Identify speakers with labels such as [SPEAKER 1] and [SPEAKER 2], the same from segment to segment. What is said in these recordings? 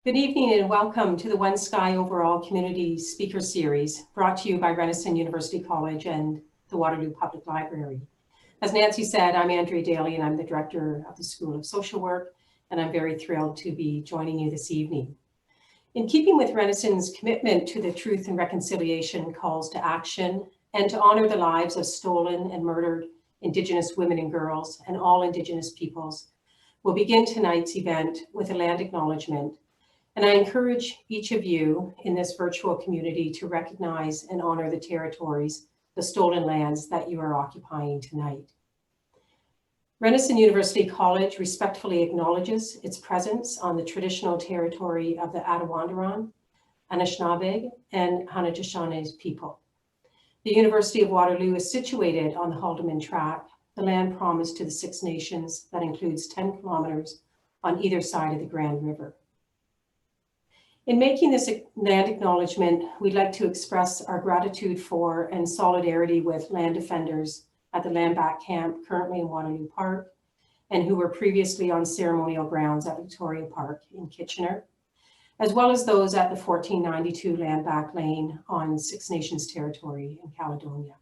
[SPEAKER 1] Good evening and welcome to the One Sky Overall Community Speaker Series brought to you by Renison University College and the Waterloo Public Library. As Nancy said, I'm Andrea Daley and I'm the Director of the School of Social Work, and I'm very thrilled to be joining you this evening. In keeping with Renison's commitment to the truth and reconciliation calls to action and to honor the lives of stolen and murdered Indigenous women and girls and all Indigenous peoples, we'll begin tonight's event with a land acknowledgement. And I encourage each of you in this virtual community to recognize and honor the territories, the stolen lands that you are occupying tonight. Renison University College respectfully acknowledges its presence on the traditional territory of the Attawandaron, Anishinaabe, and Haudenosaunee people. The University of Waterloo is situated on the Haldimand Tract, the land promised to the Six Nations that includes 10 kilometers on either side of the Grand River. In making this land acknowledgement, we'd like to express our gratitude for and solidarity with land defenders at the Land Back Camp, currently in Waterloo Park, and who were previously on ceremonial grounds at Victoria Park in Kitchener, as well as those at the 1492 Land Back Lane on Six Nations territory in Caledonia.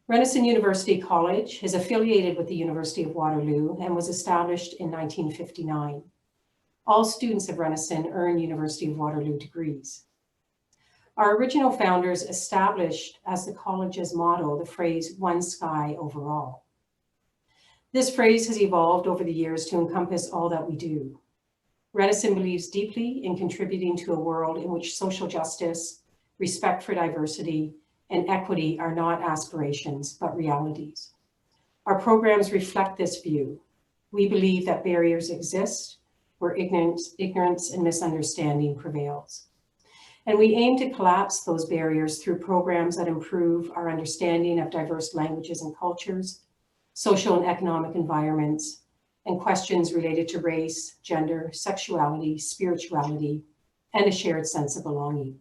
[SPEAKER 1] Renison University College is affiliated with the University of Waterloo and was established in 1959. All students of Renison earn University of Waterloo degrees. Our original founders established as the college's motto the phrase, "One Sky Overall." This phrase has evolved over the years to encompass all that we do. Renison believes deeply in contributing to a world in which social justice, respect for diversity, and equity are not aspirations, but realities. Our programs reflect this view. We believe that barriers exist where ignorance and misunderstanding prevails. And we aim to collapse those barriers through programs that improve our understanding of diverse languages and cultures, social and economic environments, and questions related to race, gender, sexuality, spirituality, and a shared sense of belonging.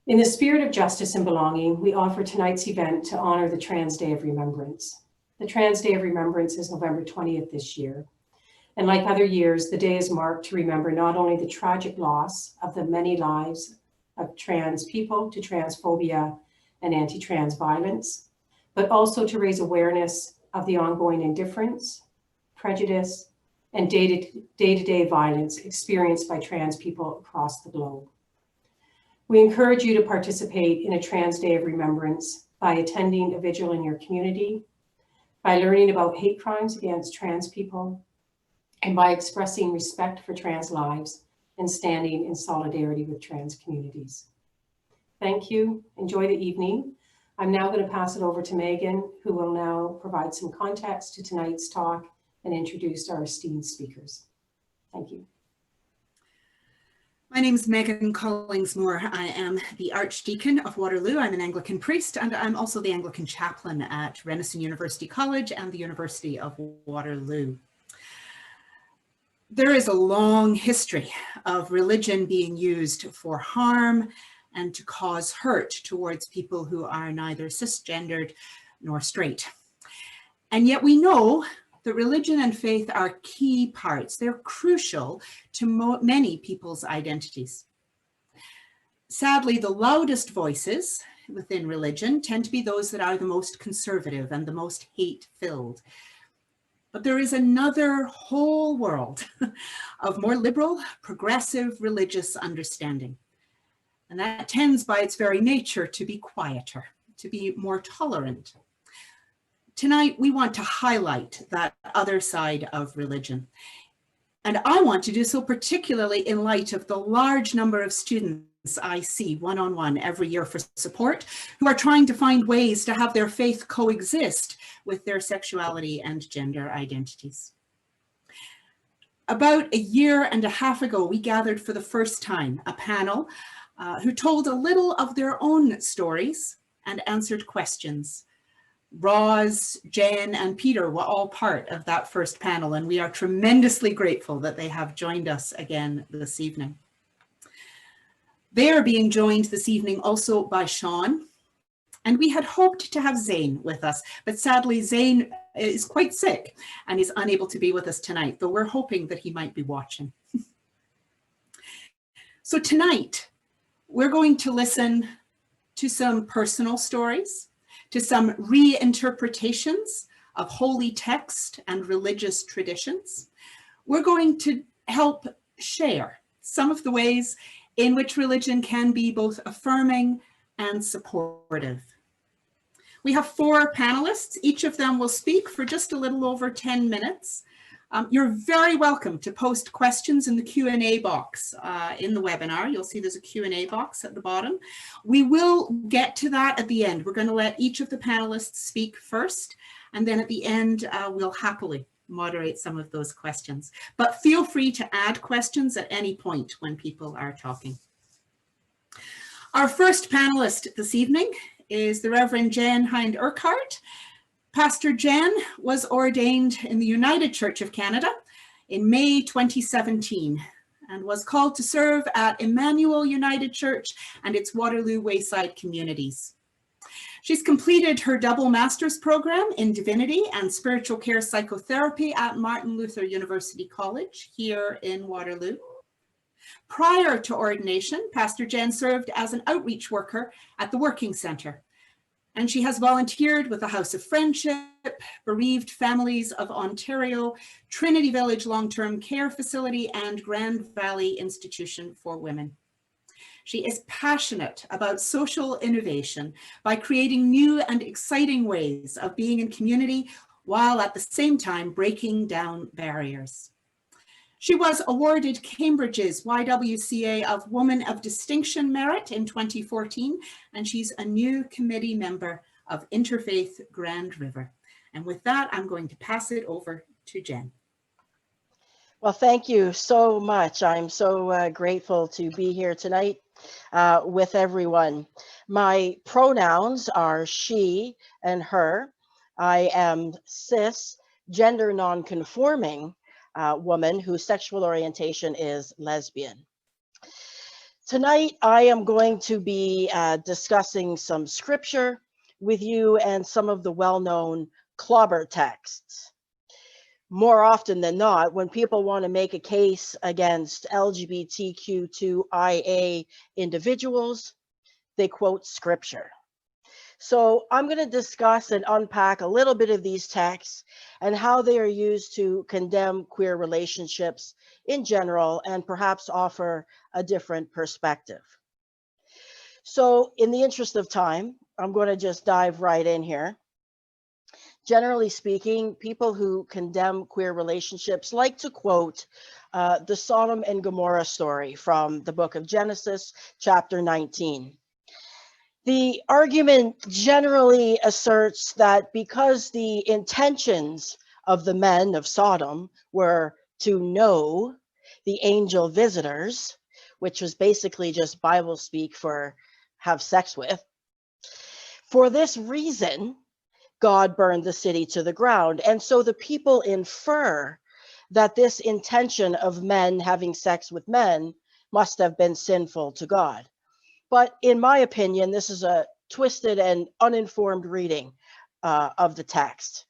[SPEAKER 1] In the spirit of justice and belonging, we offer tonight's event to honor the Trans Day of Remembrance. The Trans Day of Remembrance is November 20th this year. And like other years, the day is marked to remember not only the tragic loss of the many lives of trans people to transphobia and anti-trans violence, but also to raise awareness of the ongoing indifference, prejudice, and day-to-day violence experienced by trans people across the globe. We encourage you to participate in a Trans Day of Remembrance by attending a vigil in your community, by learning about hate crimes against trans people, and by expressing respect for trans lives and standing in solidarity with trans communities. Thank you. Enjoy the evening. I'm now going to pass it over to Megan, who will now provide some context to tonight's talk and introduce our esteemed speakers. Thank you.
[SPEAKER 2] My name is Megan Collingsmore. I am the Archdeacon of Waterloo. I'm an Anglican priest, and I'm also the Anglican chaplain at Renison University College and the University of Waterloo. There is a long history of religion being used for harm and to cause hurt towards people who are neither cisgendered nor straight. And yet we know that religion and faith are key parts. They're crucial to many people's identities. Sadly, the loudest voices within religion tend to be those that are the most conservative and the most hate-filled. But there is another whole world of more liberal, progressive religious understanding. And that tends by its very nature to be quieter, to be more tolerant. Tonight, we want to highlight that other side of religion. And I want to do so particularly in light of the large number of students I see one-on-one every year for support, who are trying to find ways to have their faith coexist with their sexuality and gender identities. About a year and a half ago, we gathered for the first time a panel who told a little of their own stories and answered questions. Ros, Jen, and Peter were all part of that first panel, and we are tremendously grateful that they have joined us again this evening. They are being joined this evening also by Sean, And we had hoped to have Zane with us, but sadly Zane is quite sick and is unable to be with us tonight, though we're hoping that he might be watching. So tonight, we're going to listen to some personal stories, to some reinterpretations of holy text and religious traditions. We're going to help share some of the ways in which religion can be both affirming and supportive. We have 4 panelists. Each of them will speak for just a little over 10 minutes. You're very welcome to post questions in the Q&A box in the webinar. You'll see there's a Q&A box at the bottom. We will get to that at the end. We're going to let each of the panelists speak first, and then at the end, we'll happily moderate some of those questions. But feel free to add questions at any point when people are talking. Our first panelist this evening is the Reverend Jan Hind Urquhart. Pastor Jan was ordained in the United Church of Canada in May 2017 and was called to serve at Emmanuel United Church and its Waterloo Wayside communities. She's completed her double master's program in divinity and spiritual care psychotherapy at Martin Luther University College here in Waterloo. Prior to ordination, Pastor Jan served as an outreach worker at the Working Centre, and she has volunteered with the House of Friendship, Bereaved Families of Ontario, Trinity Village Long-Term Care Facility, and Grand Valley Institution for Women. She is passionate about social innovation by creating new and exciting ways of being in community while at the same time breaking down barriers. She was awarded Cambridge's YWCA of Woman of Distinction Merit in 2014, and she's a new committee member of Interfaith Grand River. And with that, I'm going to pass it over to Jen.
[SPEAKER 3] Well, thank you so much. I'm so grateful to be here tonight with everyone. My pronouns are she and her. I am cis, gender non-conforming woman whose sexual orientation is lesbian. Tonight, I am going to be discussing some scripture with you and some of the well-known clobber texts. More often than not, when people want to make a case against LGBTQ2IA individuals, they quote scripture. So I'm going to discuss and unpack a little bit of these texts and how they are used to condemn queer relationships in general and perhaps offer a different perspective. So in the interest of time, I'm going to just dive right in here. Generally speaking, people who condemn queer relationships like to quote the Sodom and Gomorrah story from the book of Genesis, chapter 19. The argument generally asserts that because the intentions of the men of Sodom were to know the angel visitors, which was basically just Bible speak for have sex with, for this reason, God burned the city to the ground. And so the people infer that this intention of men having sex with men must have been sinful to God. But in my opinion, this is a twisted and uninformed reading of the text.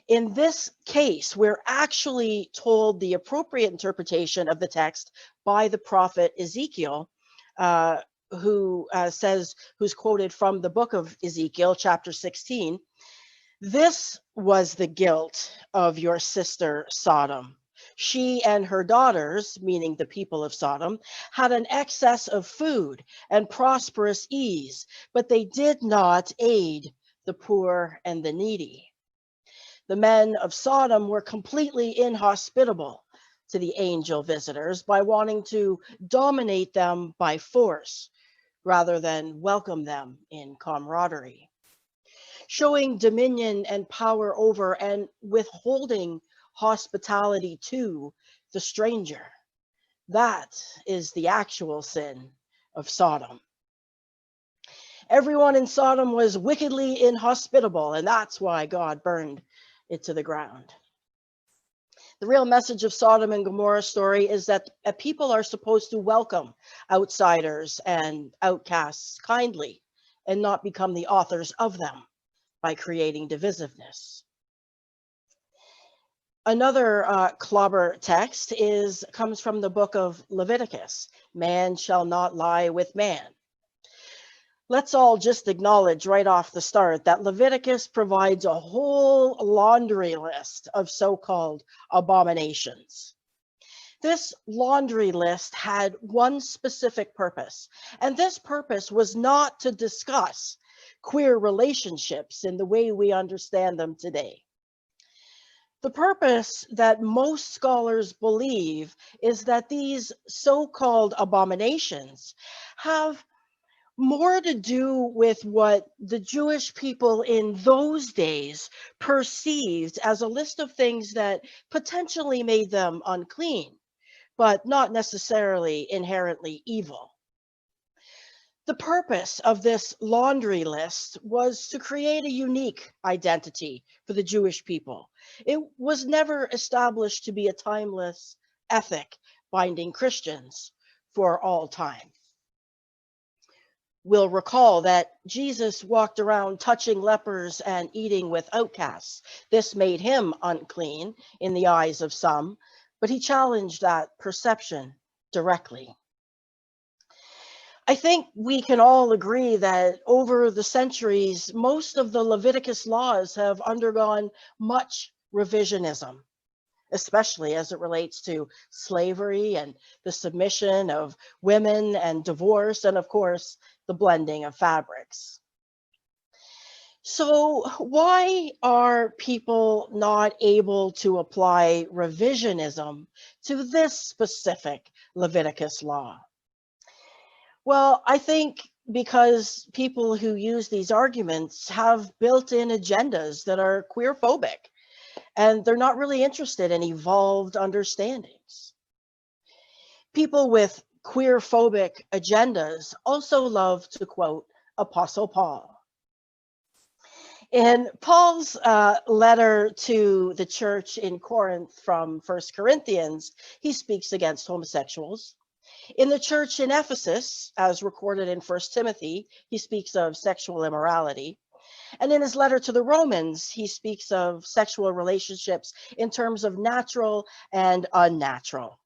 [SPEAKER 3] In this case, we're actually told the appropriate interpretation of the text by the prophet Ezekiel, who's quoted from the book of Ezekiel, chapter 16. This was the guilt of your sister Sodom. She and her daughters, meaning the people of Sodom, had an excess of food and prosperous ease, but they did not aid the poor and the needy. The men of Sodom were completely inhospitable to the angel visitors by wanting to dominate them by force rather than welcome them in camaraderie. Showing dominion and power over and withholding hospitality to the stranger. That is the actual sin of Sodom. Everyone in Sodom was wickedly inhospitable, and that's why God burned it to the ground. The real message of Sodom and Gomorrah story is that people are supposed to welcome outsiders and outcasts kindly and not become the authors of them by creating divisiveness. Another clobber text comes from the book of Leviticus. Man shall not lie with man. Let's all just acknowledge right off the start that Leviticus provides a whole laundry list of so-called abominations. This laundry list had one specific purpose, and this purpose was not to discuss queer relationships in the way we understand them today. The purpose that most scholars believe is that these so-called abominations have more to do with what the Jewish people in those days perceived as a list of things that potentially made them unclean, but not necessarily inherently evil. The purpose of this laundry list was to create a unique identity for the Jewish people. It was never established to be a timeless ethic binding Christians for all time. We'll recall that Jesus walked around touching lepers and eating with outcasts. This made him unclean in the eyes of some, but he challenged that perception directly. I think we can all agree that over the centuries, most of the Leviticus laws have undergone much revisionism, especially as it relates to slavery and the submission of women and divorce, and of course, the blending of fabrics. So why are people not able to apply revisionism to this specific Leviticus law? Well, I think because people who use these arguments have built-in agendas that are queer-phobic, and they're not really interested in evolved understandings. People with queer-phobic agendas also love to quote Apostle Paul. In Paul's letter to the church in Corinth from 1 Corinthians, he speaks against homosexuals. In the church in Ephesus, as recorded in 1 Timothy, he speaks of sexual immorality. And in his letter to the Romans, he speaks of sexual relationships in terms of natural and unnatural.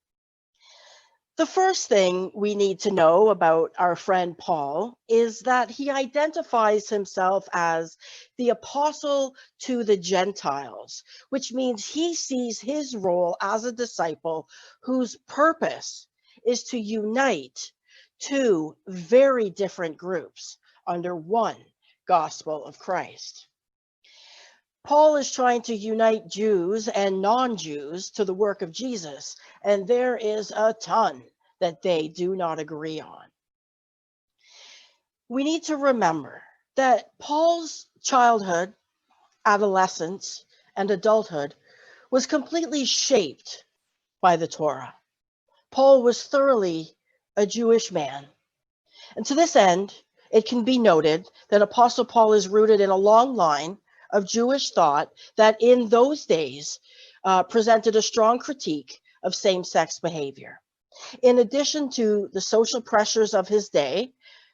[SPEAKER 3] The first thing we need to know about our friend Paul is that he identifies himself as the apostle to the Gentiles, which means he sees his role as a disciple whose purpose is to unite two very different groups under one gospel of Christ. Paul is trying to unite Jews and non-Jews to the work of Jesus, and there is a ton that they do not agree on. We need to remember that Paul's childhood, adolescence, and adulthood was completely shaped by the Torah. Paul was thoroughly a Jewish man. And to this end, it can be noted that Apostle Paul is rooted in a long line of Jewish thought that in those days presented a strong critique of same-sex behavior. In addition to the social pressures of his day,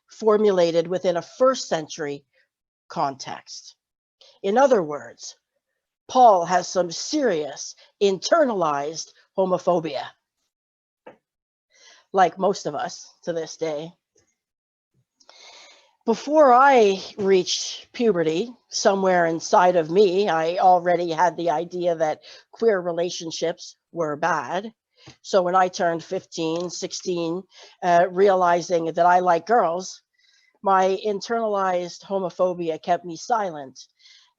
[SPEAKER 3] formulated within a first century context. In other words, Paul has some serious internalized homophobia, like most of us to this day. Before I reached puberty, somewhere inside of me, I already had the idea that queer relationships were bad. So when I turned 15, 16, realizing that I like girls, my internalized homophobia kept me silent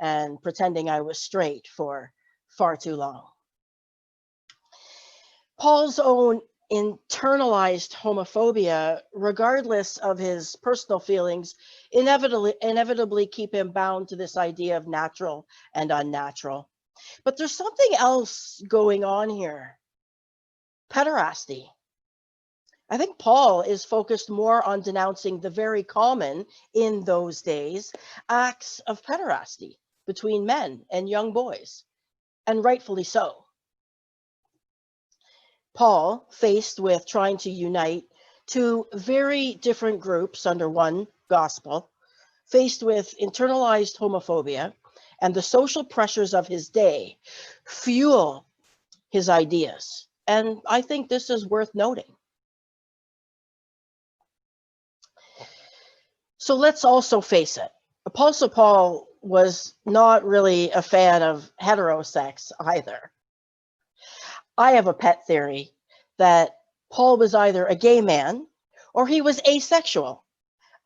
[SPEAKER 3] and pretending I was straight for far too long. Paul's own internalized homophobia, regardless of his personal feelings, inevitably keep him bound to this idea of natural and unnatural. But there's something else going on here. Pederasty. I think Paul is focused more on denouncing the very common, in those days, acts of pederasty between men and young boys, and rightfully so. Paul, faced with trying to unite two very different groups under one gospel, faced with internalized homophobia and the social pressures of his day, fuel his ideas. And I think this is worth noting. So let's also face it, Apostle Paul was not really a fan of heterosex either. I have a pet theory that Paul was either a gay man or he was asexual.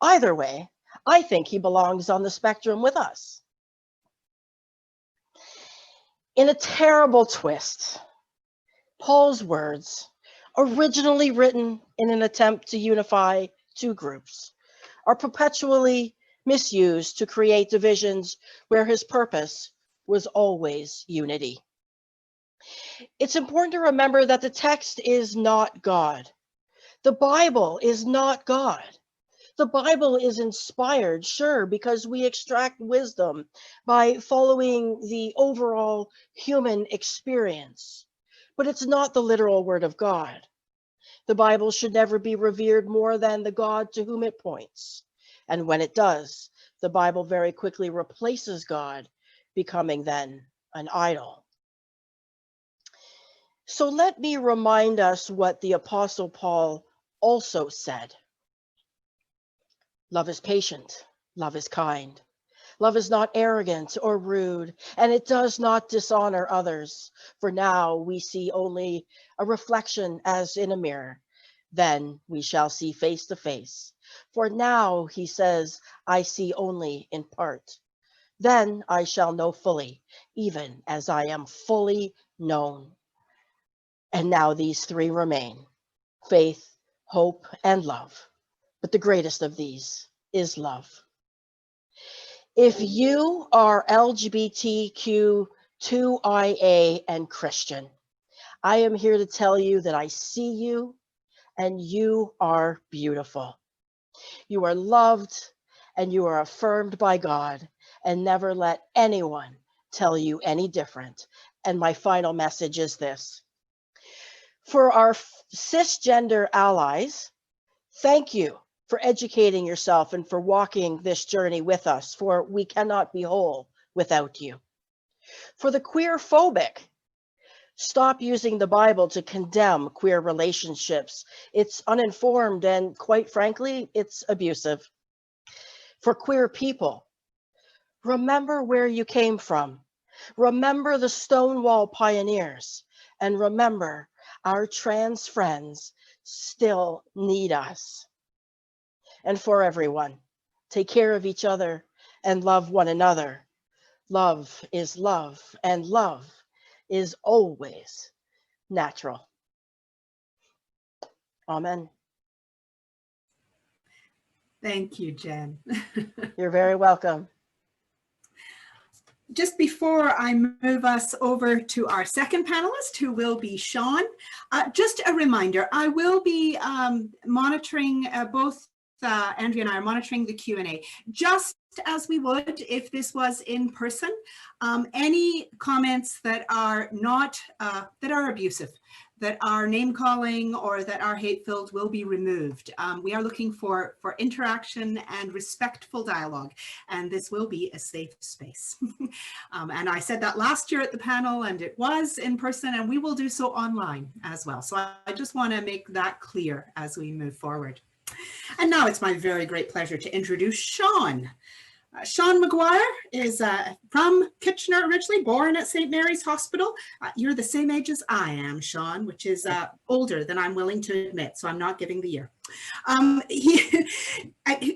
[SPEAKER 3] Either way, I think he belongs on the spectrum with us. In a terrible twist, Paul's words, originally written in an attempt to unify two groups, are perpetually misused to create divisions where his purpose was always unity. It's important to remember that the text is not God. The Bible is not God. The Bible is inspired, sure, because we extract wisdom by following the overall human experience, but it's not the literal word of God. The Bible should never be revered more than the God to whom it points. And when it does, the Bible very quickly replaces God, becoming then an idol. So let me remind us what the Apostle Paul also said. Love is patient, love is kind. Love is not arrogant or rude, and it does not dishonor others. For now we see only a reflection as in a mirror. Then we shall see face to face. For now, he says, I see only in part. Then I shall know fully, even as I am fully known. And now these three remain: faith, hope, and love. But the greatest of these is love. If you are LGBTQ2IA and Christian, I am here to tell you that I see you and you are beautiful. You are loved and you are affirmed by God, and never let anyone tell you any different. And my final message is this. For our cisgender allies, thank you for educating yourself and for walking this journey with us, for we cannot be whole without you. For the queer phobic, stop using the Bible to condemn queer relationships. It's uninformed and, quite frankly, it's abusive. For queer people, remember where you came from. Remember the Stonewall pioneers, and remember our trans friends still need us. And for everyone, take care of each other and love one another. Love is love, and love is always natural. Amen.
[SPEAKER 2] Thank you, Jen.
[SPEAKER 3] You're very welcome.
[SPEAKER 2] Just before I move us over to our second panelist, who will be Sean, just a reminder, I will be monitoring both Andrea and I are monitoring the Q&A, just as we would if this was in person. Any comments that are not, that are abusive, that are name calling or that are hate-filled will be removed. We are looking for interaction and respectful dialogue, and this will be a safe space. And I said that last year at the panel, and it was in person, and we will do so online as well. So I just want to make that clear as we move forward. And now it's my very great pleasure to introduce Sean. Sean Mcguire is from Kitchener originally, born at St. Mary's Hospital. You're the same age as I am, Sean, which is older than I'm willing to admit, so I'm not giving the year.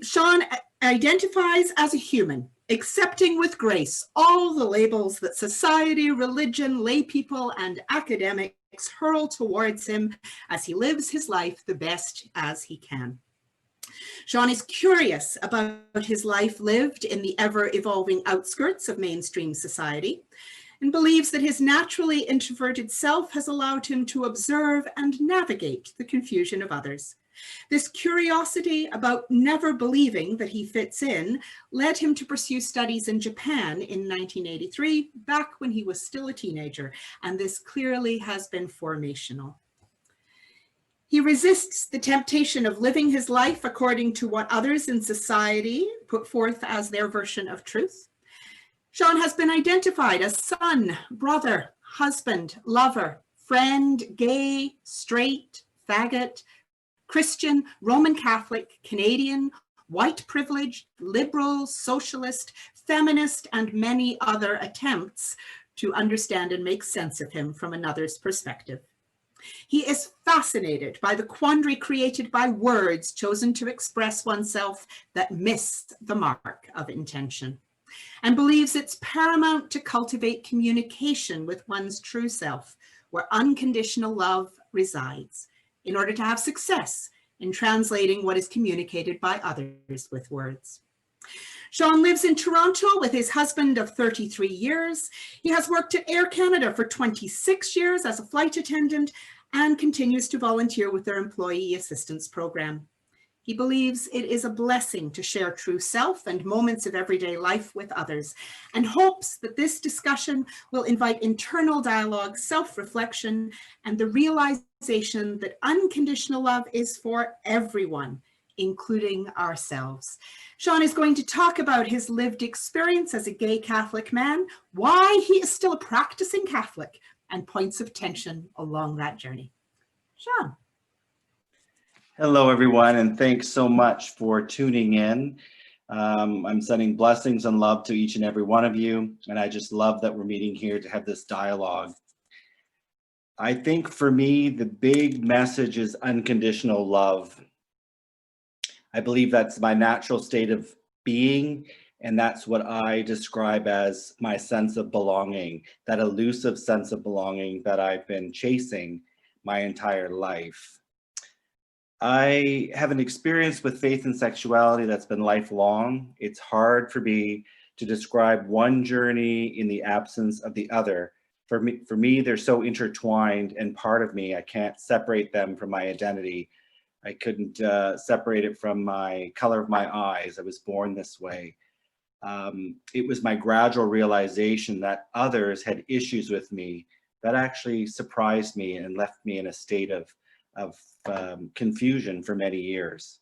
[SPEAKER 2] Sean identifies as a human, accepting with grace all the labels that society, religion, lay people, and academics hurl towards him as he lives his life the best as he can. Sean is curious about his life lived in the ever-evolving outskirts of mainstream society and believes that his naturally introverted self has allowed him to observe and navigate the confusion of others. This curiosity about never believing that he fits in led him to pursue studies in Japan in 1983, back when he was still a teenager, and this clearly has been formational. He resists the temptation of living his life according to what others in society put forth as their version of truth. Sean has been identified as son, brother, husband, lover, friend, gay, straight, faggot, Christian, Roman Catholic, Canadian, white privileged, liberal, socialist, feminist, and many other attempts to understand and make sense of him from another's perspective. He is fascinated by the quandary created by words chosen to express oneself that miss the mark of intention, and believes it's paramount to cultivate communication with one's true self, where unconditional love resides, in order to have success in translating what is communicated by others with words. Sean lives in Toronto with his husband of 33 years. He has worked at Air Canada for 26 years as a flight attendant and continues to volunteer with their employee assistance program. He believes it is a blessing to share true self and moments of everyday life with others, and hopes that this discussion will invite internal dialogue, self-reflection, and the realization that unconditional love is for everyone, including ourselves. Sean is going to talk about his lived experience as a gay Catholic man, why he is still a practicing Catholic, and points of tension along that journey. Sean.
[SPEAKER 4] Hello, everyone, and thanks so much for tuning in. I'm sending blessings and love to each and every one of you, and I just love that we're meeting here to have this dialogue. I think for me, the big message is unconditional love. I believe that's my natural state of being, and that's what I describe as my sense of belonging, that elusive sense of belonging that I've been chasing my entire life. I have an experience with faith and sexuality that's been lifelong. It's hard for me to describe one journey in the absence of the other. For me, they're so intertwined and part of me. I can't separate them from my identity. I couldn't separate it from my color of my eyes. I was born this way. It was my gradual realization that others had issues with me that actually surprised me and left me in a state of confusion for many years.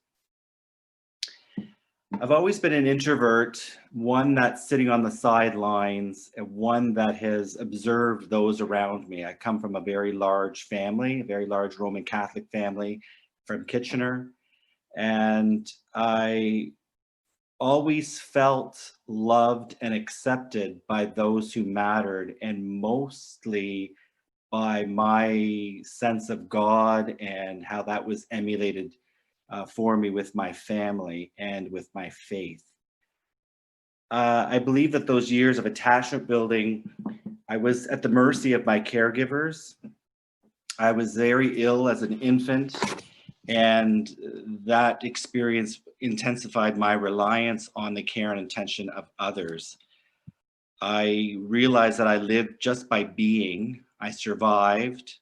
[SPEAKER 4] I've always been an introvert, one that's sitting on the sidelines, and one that has observed those around me. I come from a very large family, a very large Roman Catholic family from Kitchener, and I always felt loved and accepted by those who mattered, and mostly by my sense of God and how that was emulated for me with my family and with my faith. I believe that those years of attachment building, I was at the mercy of my caregivers. I was very ill as an infant, and that experience intensified my reliance on the care and attention of others. I realized that I lived just by being. I survived,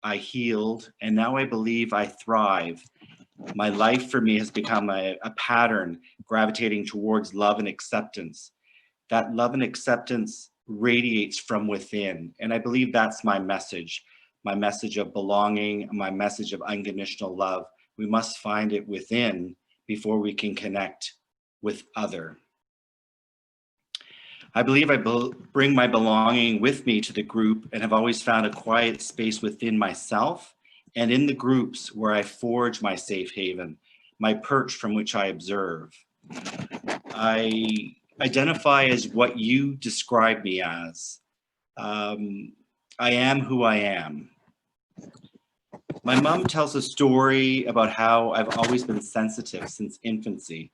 [SPEAKER 4] I healed, and now I believe I thrive. My life for me has become a pattern gravitating towards love and acceptance. That love and acceptance radiates from within, and I believe that's my message of belonging, my message of unconditional love. We must find it within before we can connect with other. I believe I bring my belonging with me to the group and have always found a quiet space within myself and in the groups where I forge my safe haven, my perch from which I observe. I identify as what you describe me as. I am who I am. My mom tells a story about how I've always been sensitive since infancy.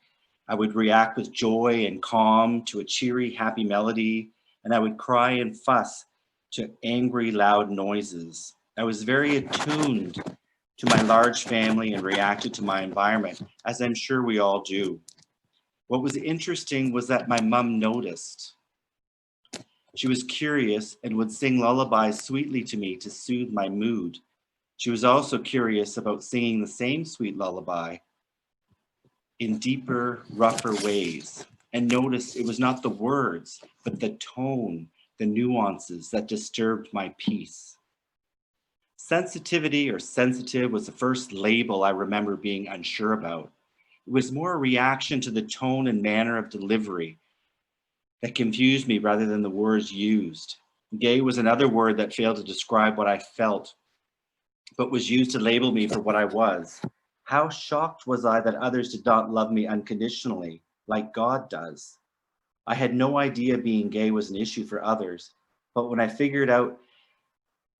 [SPEAKER 4] I would react with joy and calm to a cheery, happy melody, and I would cry and fuss to angry, loud noises. I was very attuned to my large family and reacted to my environment, as I'm sure we all do. What was interesting was that my mom noticed. She was curious and would sing lullabies sweetly to me to soothe my mood. She was also curious about singing the same sweet lullaby in deeper, rougher ways, and noticed it was not the words, but the tone, the nuances that disturbed my peace. Sensitivity or sensitive was the first label I remember being unsure about. It was more a reaction to the tone and manner of delivery that confused me rather than the words used. Gay was another word that failed to describe what I felt, but was used to label me for what I was. How shocked was I that others did not love me unconditionally, like God does. I had no idea being gay was an issue for others, but when I figured out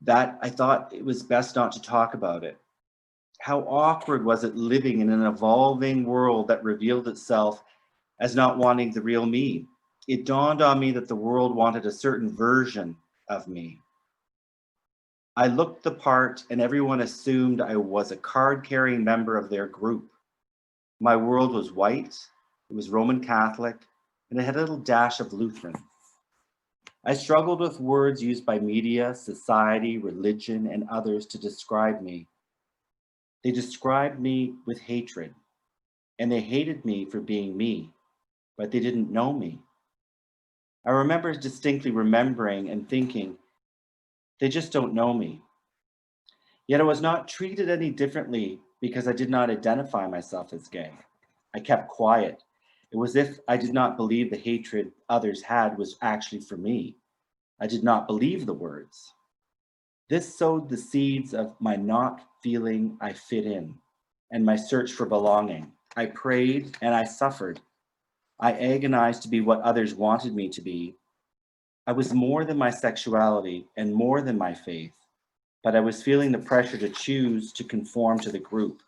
[SPEAKER 4] that, I thought it was best not to talk about it. How awkward was it living in an evolving world that revealed itself as not wanting the real me? It dawned on me that the world wanted a certain version of me. I looked the part and everyone assumed I was a card-carrying member of their group. My world was white, it was Roman Catholic, and it had a little dash of Lutheran. I struggled with words used by media, society, religion, and others to describe me. They described me with hatred, and they hated me for being me, but they didn't know me. I remember distinctly remembering and thinking, they just don't know me. Yet I was not treated any differently because I did not identify myself as gay. I kept quiet. It was as if I did not believe the hatred others had was actually for me. I did not believe the words. This sowed the seeds of my not feeling I fit in and my search for belonging. I prayed and I suffered. I agonized to be what others wanted me to be. I was more than my sexuality and more than my faith, but I was feeling the pressure to choose to conform to the group.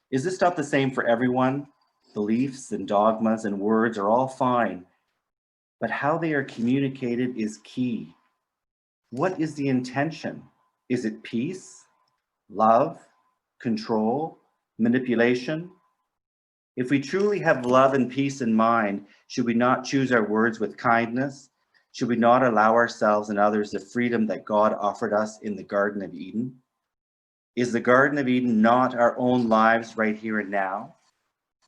[SPEAKER 4] Is this not the same for everyone? Beliefs and dogmas and words are all fine, but how they are communicated is key. What is the intention? Is it peace, love, control, manipulation? If we truly have love and peace in mind, should we not choose our words with kindness? Should we not allow ourselves and others the freedom that God offered us in the Garden of Eden? Is the Garden of Eden not our own lives right here and now?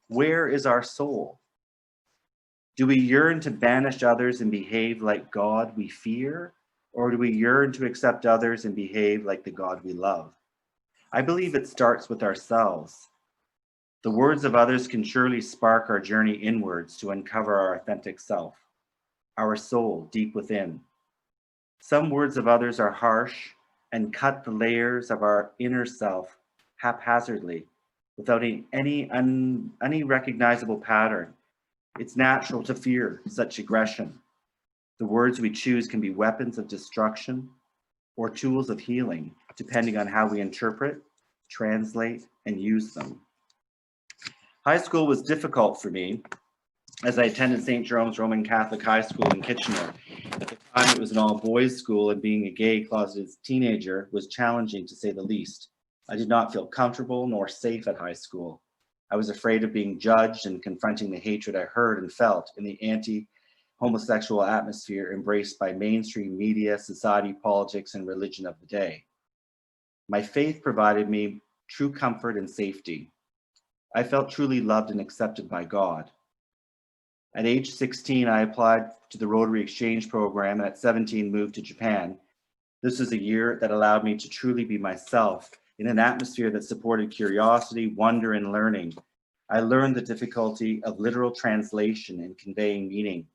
[SPEAKER 4] Where is our soul? Do we yearn to banish others and behave like God we fear? Or do we yearn to accept others and behave like the God we love? I believe it starts with ourselves. The words of others can surely spark our journey inwards to uncover our authentic self, our soul deep within. Some words of others are harsh and cut the layers of our inner self haphazardly, without any recognizable pattern. It's natural to fear such aggression. The words we choose can be weapons of destruction or tools of healing, depending on how we interpret, translate, and use them. High school was difficult for me as I attended St. Jerome's Roman Catholic High School in Kitchener. At the time, it was an all-boys school, and being a gay closeted teenager was challenging, to say the least. I did not feel comfortable nor safe at high school. I was afraid of being judged and confronting the hatred I heard and felt in the anti-homosexual atmosphere embraced by mainstream media, society, politics, and religion of the day. My faith provided me true comfort and safety. I felt truly loved and accepted by God. At age 16, I applied to the Rotary Exchange Program, and at 17 moved to Japan. This was a year that allowed me to truly be myself in an atmosphere that supported curiosity, wonder, and learning. I learned the difficulty of literal translation and conveying meaning.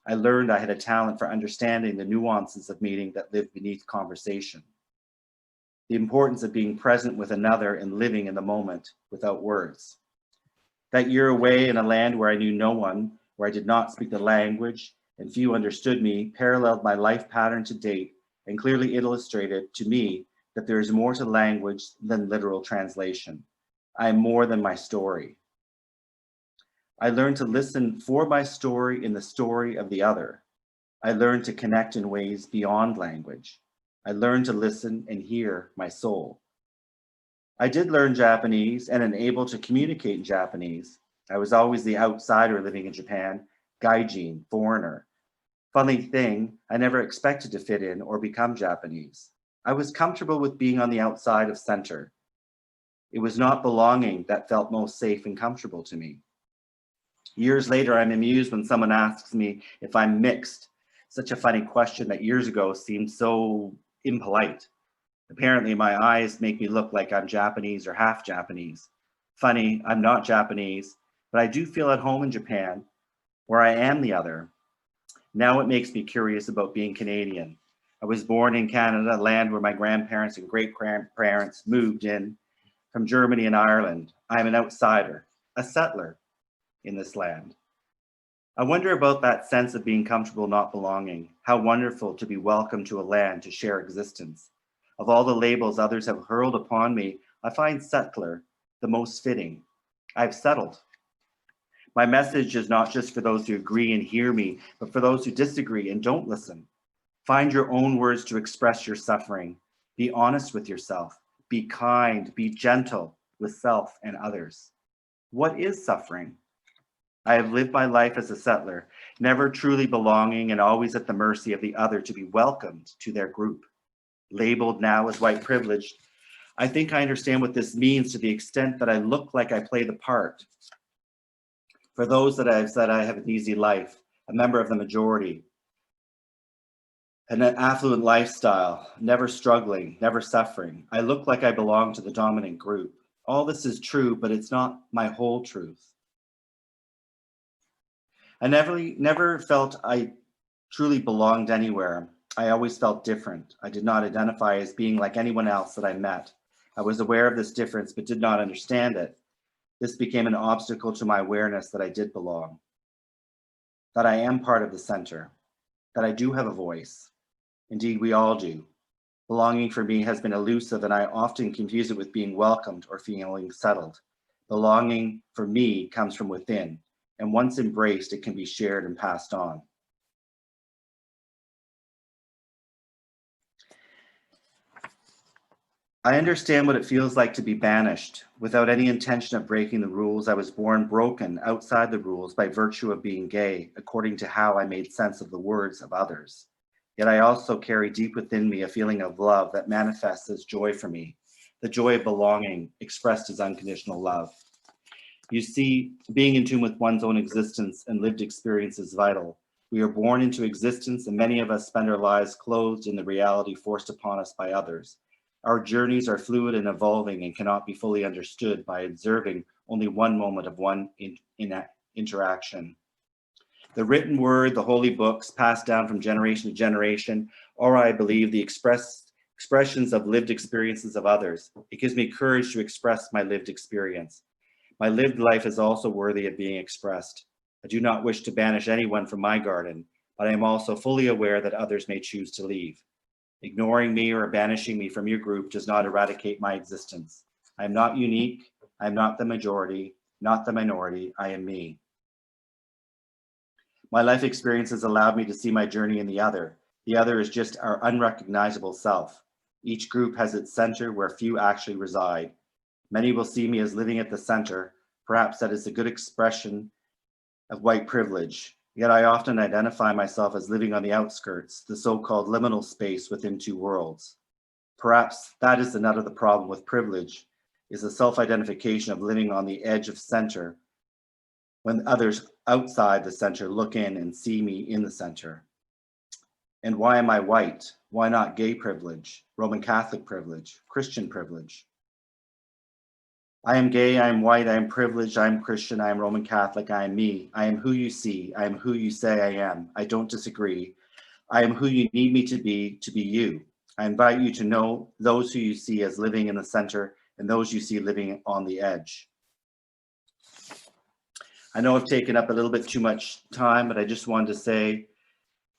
[SPEAKER 4] I learned I had a talent for understanding the nuances of meaning that live beneath conversation. The importance of being present with another and living in the moment without words. That year away in a land where I knew no one, where I did not speak the language and few understood me, paralleled my life pattern to date and clearly illustrated to me that there is more to language than literal translation. I am more than my story. I learned to listen for my story in the story of the other. I learned to connect in ways beyond language. I learned to listen and hear my soul. I did learn Japanese and am able to communicate in Japanese. I was always the outsider living in Japan, gaijin, foreigner. Funny thing, I never expected to fit in or become Japanese. I was comfortable with being on the outside of center. It was not belonging that felt most safe and comfortable to me. Years later, I'm amused when someone asks me if I'm mixed. Such a funny question that years ago seemed so impolite. Apparently, my eyes make me look like I'm Japanese or half Japanese. Funny, I'm not Japanese, but I do feel at home in Japan, where I am the other. Now it makes me curious about being Canadian. I was born in Canada, a land where my grandparents and great-grandparents moved in from Germany and Ireland. I am an outsider, a settler in this land. I wonder about that sense of being comfortable not belonging. How wonderful to be welcome to a land to share existence. Of all the labels others have hurled upon me, I find settler the most fitting. I've settled. My message is not just for those who agree and hear me, but for those who disagree and don't listen. Find your own words to express your suffering. Be honest with yourself. Be kind. Be gentle with self and others. What is suffering? I have lived my life as a settler, never truly belonging and always at the mercy of the other to be welcomed to their group. Labeled now as white privileged, I think I understand what this means to the extent that I look like I play the part. For those that I've said I have an easy life, a member of the majority, an affluent lifestyle, never struggling, never suffering, I look like I belong to the dominant group. All this is true, but it's not my whole truth. I never felt I truly belonged anywhere. I always felt different. I did not identify as being like anyone else that I met. I was aware of this difference, but did not understand it. This became an obstacle to my awareness that I did belong, that I am part of the center, that I do have a voice. Indeed, we all do. Belonging for me has been elusive, and I often confuse it with being welcomed or feeling settled. Belonging for me comes from within, and once embraced, it can be shared and passed on. I understand what it feels like to be banished. Without any intention of breaking the rules, I was born broken outside the rules by virtue of being gay, according to how I made sense of the words of others. Yet I also carry deep within me a feeling of love that manifests as joy for me, the joy of belonging expressed as unconditional love. You see, being in tune with one's own existence and lived experience is vital. We are born into existence, and many of us spend our lives clothed in the reality forced upon us by others. Our journeys are fluid and evolving and cannot be fully understood by observing only one moment of one interaction. The written word, the holy books passed down from generation to generation, or I believe the expressions of lived experiences of others. It gives me courage to express my lived experience. My lived life is also worthy of being expressed. I do not wish to banish anyone from my garden, but I am also fully aware that others may choose to leave. Ignoring me or banishing me from your group does not eradicate my existence. I am not unique. I am not the majority, not the minority. I am me. My life experience has allowed me to see my journey in the other. The other is just our unrecognizable self. Each group has its center where few actually reside. Many will see me as living at the center. Perhaps that is a good expression of white privilege. Yet I often identify myself as living on the outskirts, the so-called liminal space within two worlds. Perhaps that is the nut of the problem with privilege, is the self-identification of living on the edge of center when others outside the center look in and see me in the center. And why am I white? Why not gay privilege, Roman Catholic privilege, Christian privilege? I am gay, I am white, I am privileged, I am Christian, I am Roman Catholic, I am me. I am who you see, I am who you say I am. I don't disagree. I am who you need me to be you. I invite you to know those who you see as living in the center and those you see living on the edge. I know I've taken up a little bit too much time, but I just wanted to say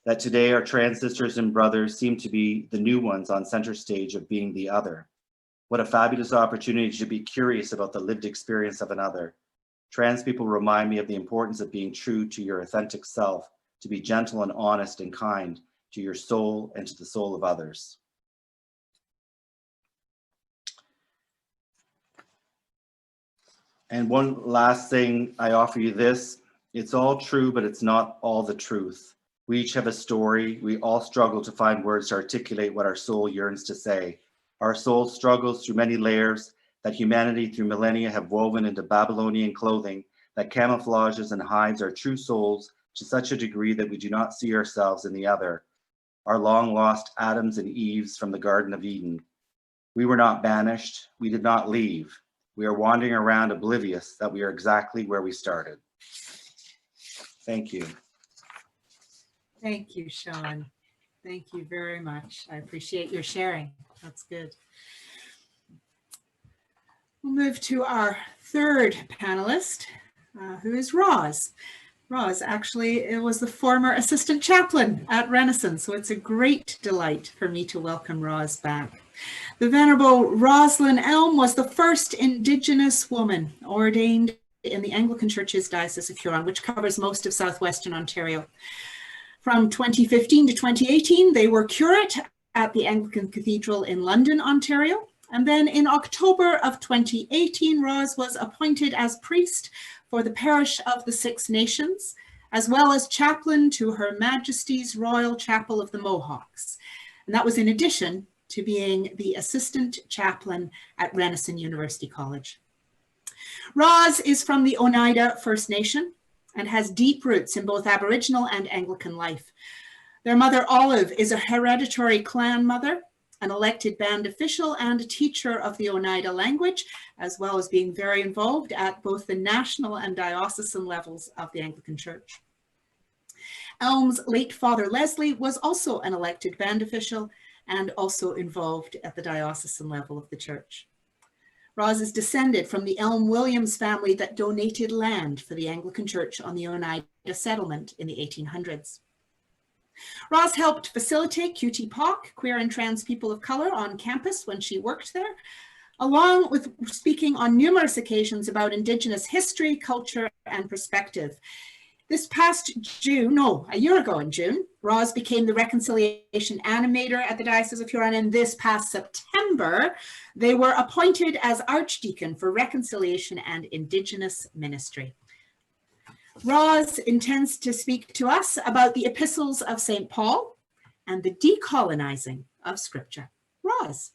[SPEAKER 4] that today our trans sisters and brothers seem to be the new ones on center stage of being the other. What a fabulous opportunity to be curious about the lived experience of another. Trans people remind me of the importance of being true to your authentic self, to be gentle and honest and kind to your soul and to the soul of others. And one last thing, I offer you this. It's all true, but it's not all the truth. We each have a story. We all struggle to find words to articulate what our soul yearns to say. Our soul struggles through many layers that humanity through millennia have woven into Babylonian clothing that camouflages and hides our true souls to such a degree that we do not see ourselves in the other, our long lost Adams and Eves from the Garden of Eden. We were not banished. We did not leave. We are wandering around oblivious that we are exactly where we started. Thank you.
[SPEAKER 2] Thank you, Sean. Thank you very much. I appreciate your sharing. That's good. We'll move to our third panelist, who is Roz. Roz actually was the former assistant chaplain at Renison, so it's a great delight for me to welcome Roz back. The Venerable Roslyn Elm was the first Indigenous woman ordained in the Anglican Church's Diocese of Huron, which covers most of southwestern Ontario. From 2015 to 2018, they were curate at the Anglican Cathedral in London, Ontario. And then in October of 2018, Roz was appointed as priest for the parish of the Six Nations, as well as chaplain to Her Majesty's Royal Chapel of the Mohawks. And that was in addition to being the assistant chaplain at Renison University College. Roz is from the Oneida First Nation and has deep roots in both Aboriginal and Anglican life. Their mother, Olive, is a hereditary clan mother, an elected band official and a teacher of the Oneida language, as well as being very involved at both the national and diocesan levels of the Anglican Church. Elm's late father, Leslie, was also an elected band official and also involved at the diocesan level of the church. Roz is descended from the Elm Williams family that donated land for the Anglican Church on the Oneida settlement in the 1800s. Roz helped facilitate QT-POC, queer and trans people of color, on campus when she worked there, along with speaking on numerous occasions about Indigenous history, culture, and perspective. This past June, no, a year ago in June, Roz became the reconciliation animator at the Diocese of Huron, and this past September, they were appointed as Archdeacon for Reconciliation and Indigenous Ministry. Roz intends to speak to us about the Epistles of St. Paul and the decolonizing of Scripture. Roz.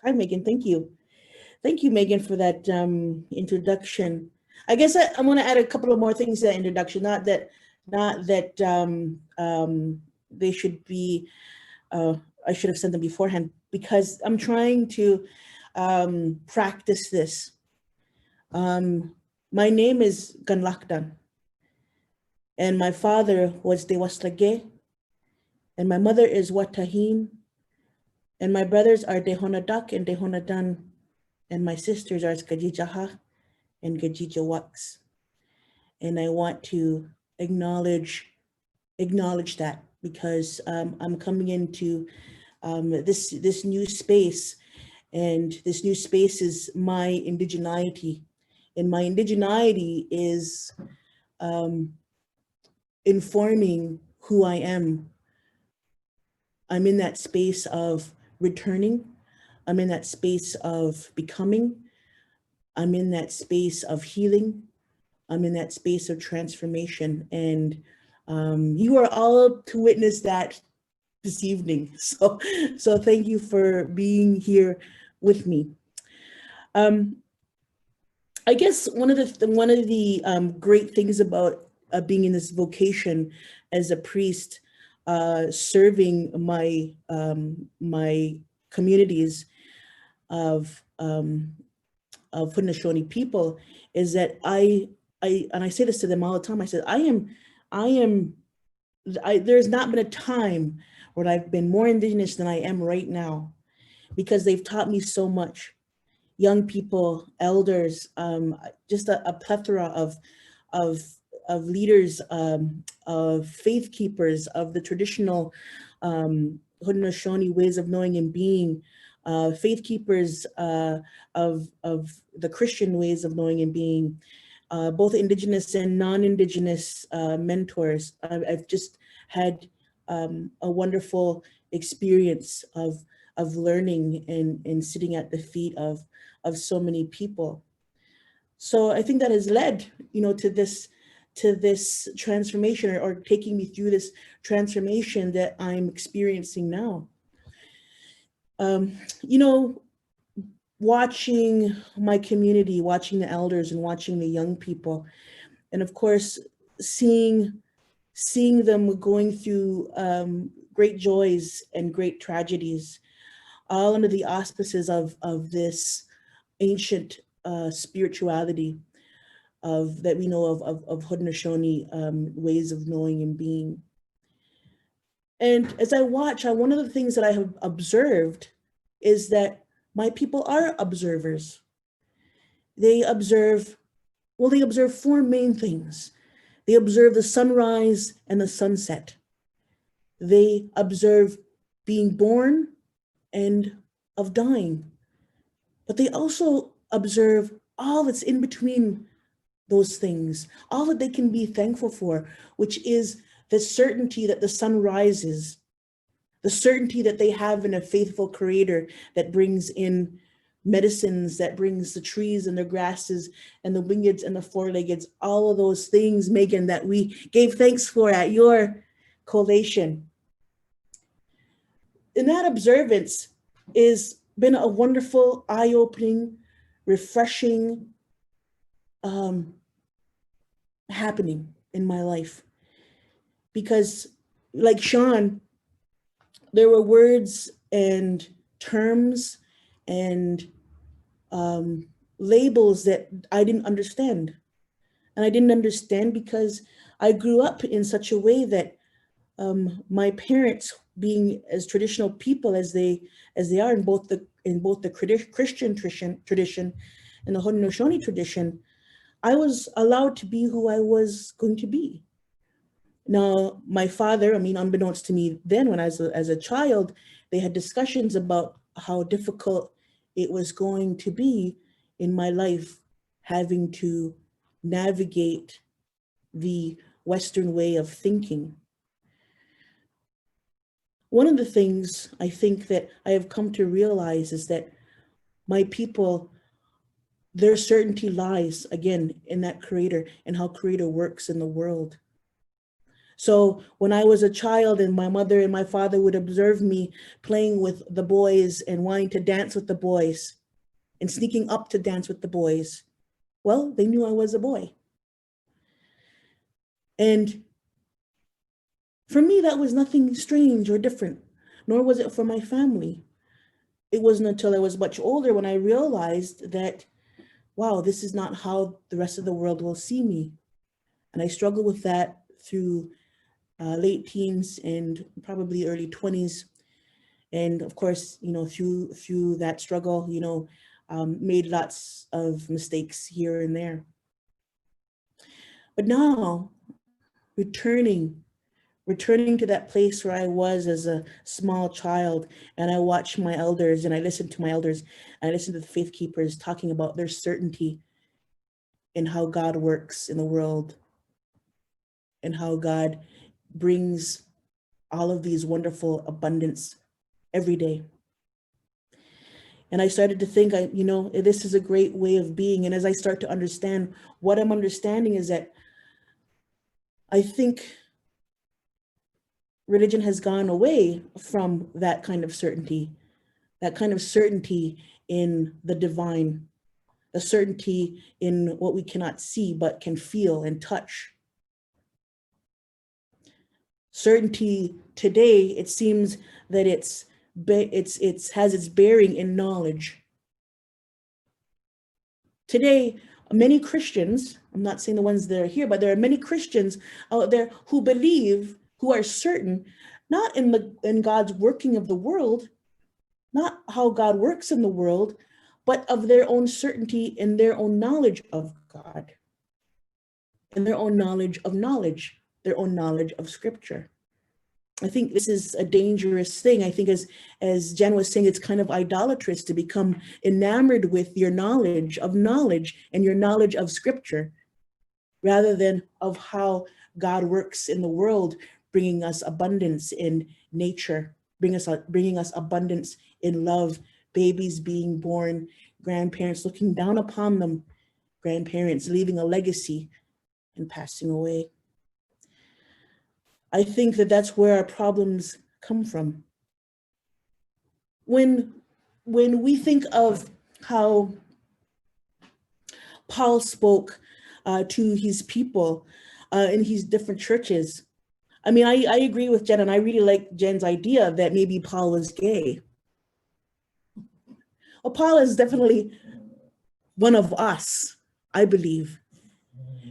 [SPEAKER 5] Hi, Megan. Thank you. Thank you, Megan, for that introduction. I guess I want to add a couple of more things to that introduction. Not that they should be. I should have sent them beforehand because I'm trying to practice this. My name is Ganlakdan, and my father was Dewaslage, and my mother is Watahin, and my brothers are Dehonadak and Dehonadan, and my sisters are Skajijaha and Gajijawaks. And I want to acknowledge that because I'm coming into this new space, and this new space is my indigeneity. And my indigeneity is informing who I am. I'm in that space of returning. I'm in that space of becoming. I'm in that space of healing. I'm in that space of transformation. And you are all to witness that this evening. So thank you for being here with me. I guess one of the great things about being in this vocation as a priest, serving my my communities of Haudenosaunee people, is that I say this to them all the time. I said there's not been a time where I've been more Indigenous than I am right now, because they've taught me so much. Young people, elders, just a plethora of leaders, of faith keepers, of the traditional Haudenosaunee ways of knowing and being, faith keepers of the Christian ways of knowing and being, both Indigenous and non-Indigenous mentors. I've just had a wonderful experience of learning and sitting at the feet of so many people. So I think that has led, to this transformation, or taking me through this transformation that I'm experiencing now. Watching my community, watching the elders and watching the young people, and of course, seeing them going through great joys and great tragedies. all under the auspices of this ancient spirituality that we know of Haudenosaunee ways of knowing and being. And as I watch, one of the things that I have observed is that my people are observers. They observe four main things. They observe the sunrise and the sunset. They observe being born and of dying. But they also observe all that's in between those things, all that they can be thankful for, which is the certainty that the sun rises, the certainty that they have in a faithful creator that brings in medicines, that brings the trees and the grasses and the wingeds and the four-leggeds, all of those things, Megan, that we gave thanks for at your collation. And that observance has been a wonderful, eye-opening, refreshing happening in my life. Because like Sean, there were words and terms and labels that I didn't understand. And I didn't understand because I grew up in such a way that my parents, being as traditional people as they are in both the Christian tradition and the Haudenosaunee tradition, I was allowed to be who I was going to be. Now, my father, unbeknownst to me then, when I was as a child, they had discussions about how difficult it was going to be in my life, having to navigate the Western way of thinking. One of the things I think that I have come to realize is that my people, their certainty lies, again, in that creator and how creator works in the world. So when I was a child and my mother and my father would observe me playing with the boys and wanting to dance with the boys and sneaking up to dance with the boys, well, they knew I was a boy. And for me, that was nothing strange or different, nor was it for my family. It wasn't until I was much older when I realized that, wow, this is not how the rest of the world will see me. And I struggled with that through late teens and probably early 20s. And of course, through that struggle, made lots of mistakes here and there. But now, returning to that place where I was as a small child, and I watched my elders and I listened to my elders and I listened to the faith keepers talking about their certainty in how God works in the world and how God brings all of these wonderful abundance every day. And I started to think, this is a great way of being. And as I start to understand, what I'm understanding is that I think religion has gone away from that kind of certainty in the divine, the certainty in what we cannot see but can feel and touch. Certainty today, it seems that it has its bearing in knowledge. Today, many Christians, I'm not saying the ones that are here, but there are many Christians out there who believe, who are certain, not in God's working of the world, not how God works in the world, but of their own certainty in their own knowledge of God, and their own knowledge of knowledge, their own knowledge of Scripture. I think this is a dangerous thing. I think as Jen was saying, it's kind of idolatrous to become enamored with your knowledge and your knowledge of Scripture, rather than of how God works in the world, bringing us abundance in nature, bringing us abundance in love, babies being born, grandparents looking down upon them, grandparents leaving a legacy and passing away. I think that that's where our problems come from. When we think of how Paul spoke to his people in his different churches, I agree with Jen, and I really like Jen's idea that maybe Paul was gay. Well, Paul is definitely one of us, I believe,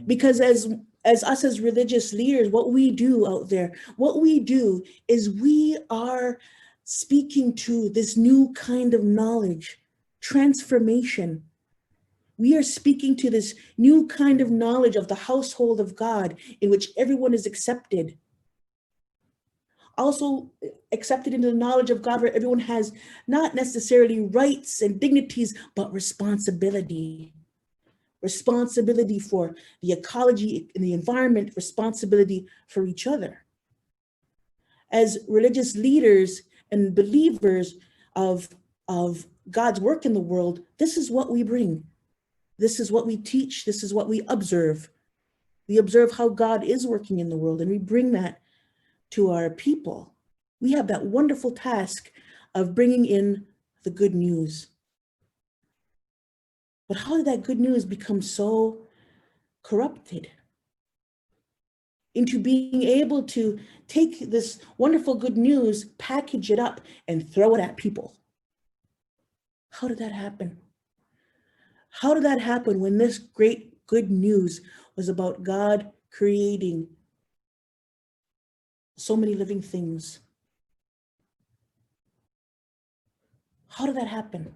[SPEAKER 5] because as us as religious leaders, what we do out there, what we do is we are speaking to this new kind of knowledge, transformation. We are speaking to this new kind of knowledge of the household of God in which everyone is accepted. Also accepted into the knowledge of God where everyone has not necessarily rights and dignities, but responsibility. Responsibility for the ecology and the environment, responsibility for each other. As religious leaders and believers of God's work in the world, this is what we bring. This is what we teach. This is what we observe. We observe how God is working in the world, and we bring that to our people. We have that wonderful task of bringing in the good news. But how did that good news become so corrupted into being able to take this wonderful good news, package it up, and throw it at people? How did that happen? How did that happen when this great good news was about God creating so many living things? How did that happen?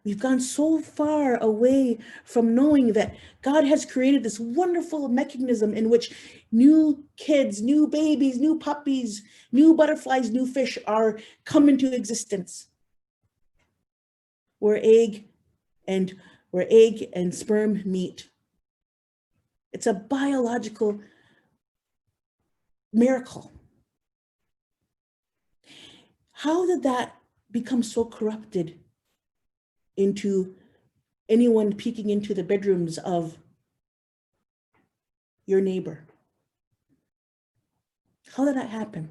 [SPEAKER 5] We've gone so far away from knowing that God has created this wonderful mechanism in which new kids, new babies, new puppies, new butterflies, new fish are come into existence. Where egg and sperm meet. It's a biological miracle. How did that become so corrupted into anyone peeking into the bedrooms of your neighbor? How did that happen?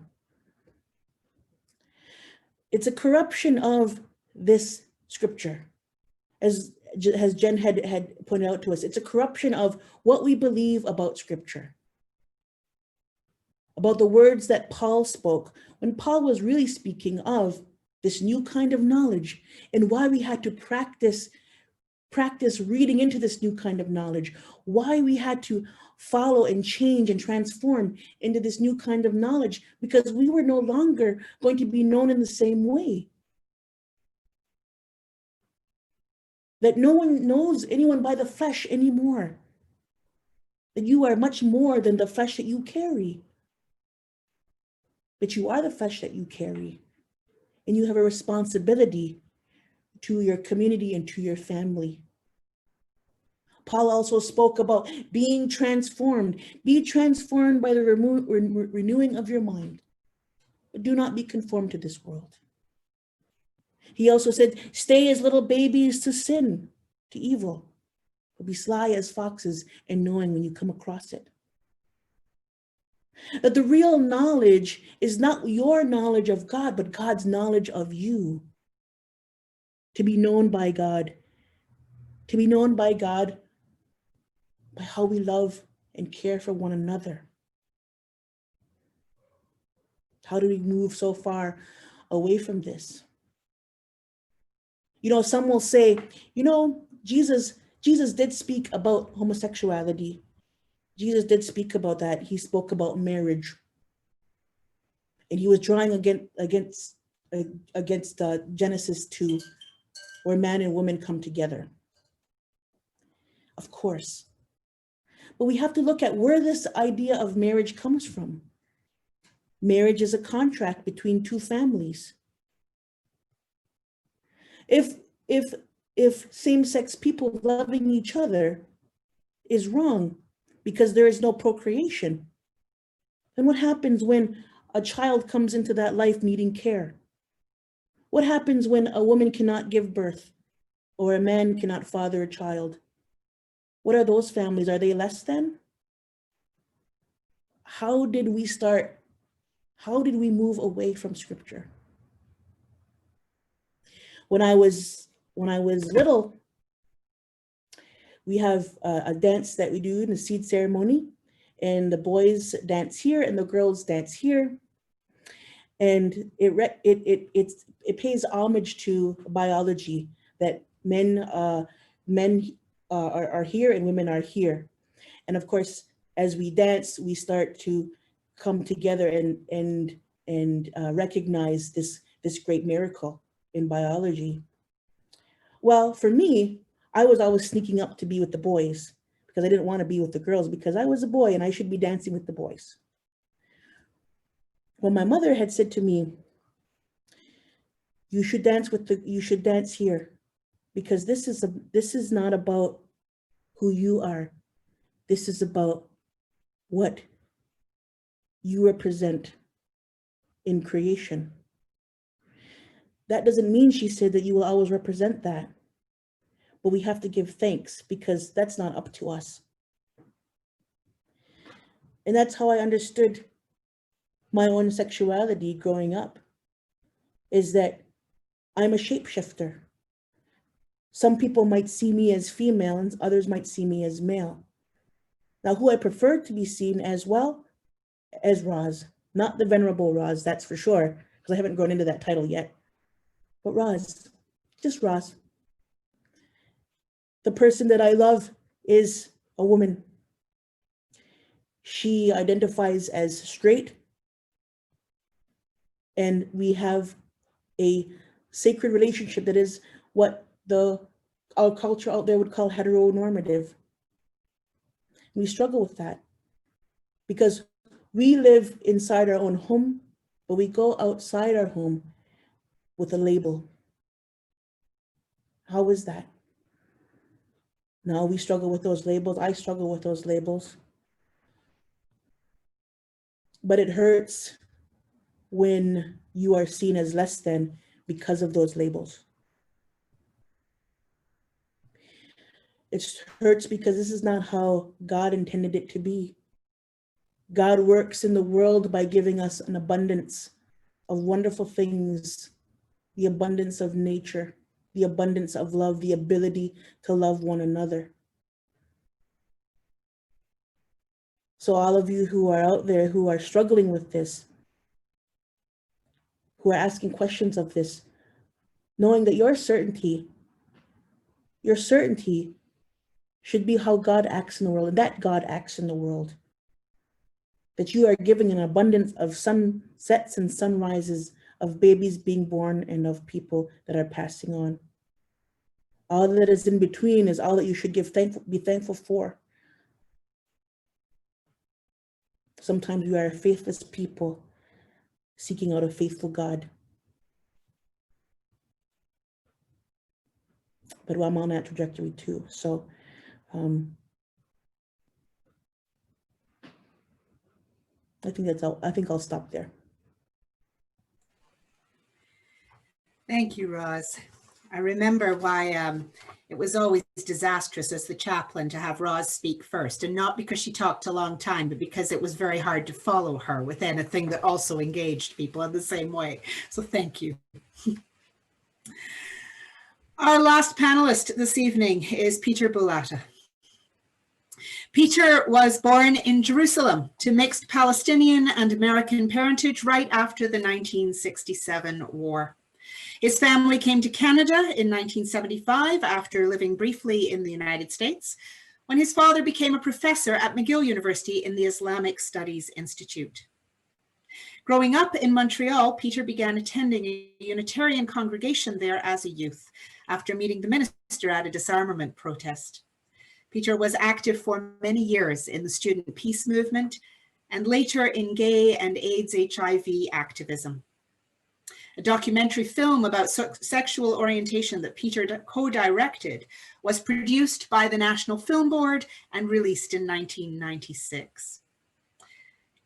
[SPEAKER 5] It's a corruption of this scripture. As Jen had pointed out to us, it's a corruption of what we believe about scripture. About the words that Paul spoke when Paul was really speaking of this new kind of knowledge and why we had to practice reading into this new kind of knowledge, why we had to follow and change and transform into this new kind of knowledge, because we were no longer going to be known in the same way. That no one knows anyone by the flesh anymore. That you are much more than the flesh that you carry. But you are the flesh that you carry. And you have a responsibility to your community and to your family. Paul also spoke about being transformed. Be transformed by the renewing of your mind. But do not be conformed to this world. He also said, stay as little babies to sin, to evil, but be sly as foxes and knowing when you come across it. That the real knowledge is not your knowledge of God, but God's knowledge of you. To be known by God. To be known by God by how we love and care for one another. How do we move so far away from this? You know, some will say, you know, Jesus did speak about homosexuality. Jesus did speak about that. He spoke about marriage. And he was drawing against Genesis 2, where man and woman come together. Of course. But we have to look at where this idea of marriage comes from. Marriage is a contract between two families. If same-sex people loving each other is wrong because there is no procreation, then what happens when a child comes into that life needing care? What happens when a woman cannot give birth or a man cannot father a child? What are those families? Are they less than? How did we move away from scripture? When I was little, we have a dance that we do in the seed ceremony, and the boys dance here and the girls dance here. And it pays homage to biology, that men are here and women are here. And of course, as we dance, we start to come together and recognize this great miracle in biology. Well, for me, I was always sneaking up to be with the boys because I didn't want to be with the girls because I was a boy and I should be dancing with the boys. Well, my mother had said to me, you should dance here, because this is not about who you are. This is about what you represent in creation. That doesn't mean, she said, that you will always represent that, but we have to give thanks because that's not up to us. And that's how I understood my own sexuality growing up, is that I'm a shapeshifter. Some people might see me as female and others might see me as male. Now, who I prefer to be seen as, well, as Roz, not the Venerable Roz, that's for sure, because I haven't grown into that title yet, but Roz, just Roz. The person that I love is a woman. She identifies as straight, and we have a sacred relationship that is what our culture out there would call heteronormative. We struggle with that because we live inside our own home, but we go outside our home with a label. How is that? Now we struggle with those labels. I struggle with those labels. But it hurts when you are seen as less than because of those labels. It hurts because this is not how God intended it to be. God works in the world by giving us an abundance of wonderful things, the abundance of nature, the abundance of love, the ability to love one another. So all of you who are out there who are struggling with this, who are asking questions of this, knowing that your certainty should be how God acts in the world, and that God acts in the world. That you are giving an abundance of sunsets and sunrises, of babies being born and of people that are passing on. All that is in between is all that you should be thankful for. Sometimes we are a faithless people seeking out a faithful God. But I'm on that trajectory too. So I think that's all. I think I'll stop there.
[SPEAKER 2] Thank you, Roz. I remember why it was always disastrous as the chaplain to have Roz speak first, and not because she talked a long time, but because it was very hard to follow her with anything that also engaged people in the same way. So thank you. Our last panelist this evening is Peter Bolata. Peter was born in Jerusalem to mixed Palestinian and American parentage right after the 1967 war. His family came to Canada in 1975 after living briefly in the United States, when his father became a professor at McGill University in the Islamic Studies Institute. Growing up in Montreal, Peter began attending a Unitarian congregation there as a youth after meeting the minister at a disarmament protest. Peter was active for many years in the student peace movement and later in gay and AIDS HIV activism. A documentary film about sexual orientation that Peter co-directed was produced by the National Film Board and released in 1996.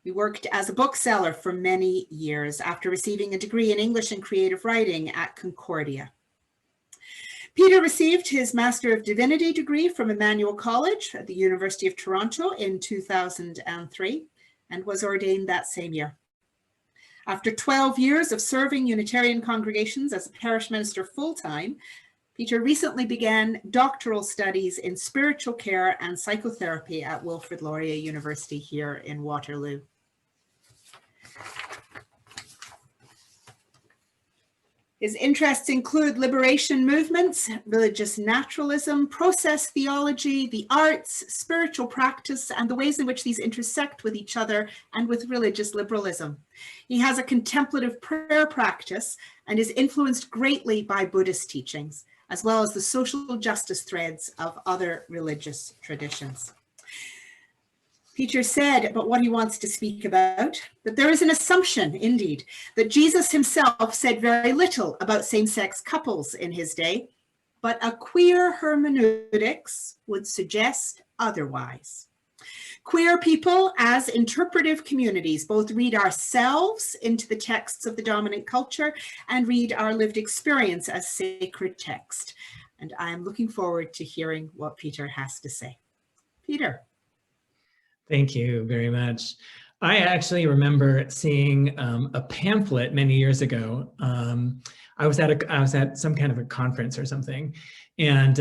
[SPEAKER 2] He worked as a bookseller for many years after receiving a degree in English and creative writing at Concordia. Peter received his Master of Divinity degree from Emmanuel College at the University of Toronto in 2003 and was ordained that same year. After 12 years of serving Unitarian congregations as a parish minister full-time, Peter recently began doctoral studies in spiritual care and psychotherapy at Wilfrid Laurier University here in Waterloo. His interests include liberation movements, religious naturalism, process theology, the arts, spiritual practice, and the ways in which these intersect with each other and with religious liberalism. He has a contemplative prayer practice and is influenced greatly by Buddhist teachings, as well as the social justice threads of other religious traditions. Peter said about what he wants to speak about, that there is an assumption, indeed, that Jesus himself said very little about same-sex couples in his day, but a queer hermeneutics would suggest otherwise. Queer people as interpretive communities both read ourselves into the texts of the dominant culture and read our lived experience as sacred text. And I'm looking forward to hearing what Peter has to say. Peter.
[SPEAKER 6] Thank you very much. I actually remember seeing a pamphlet many years ago. I was at some kind of a conference or something, and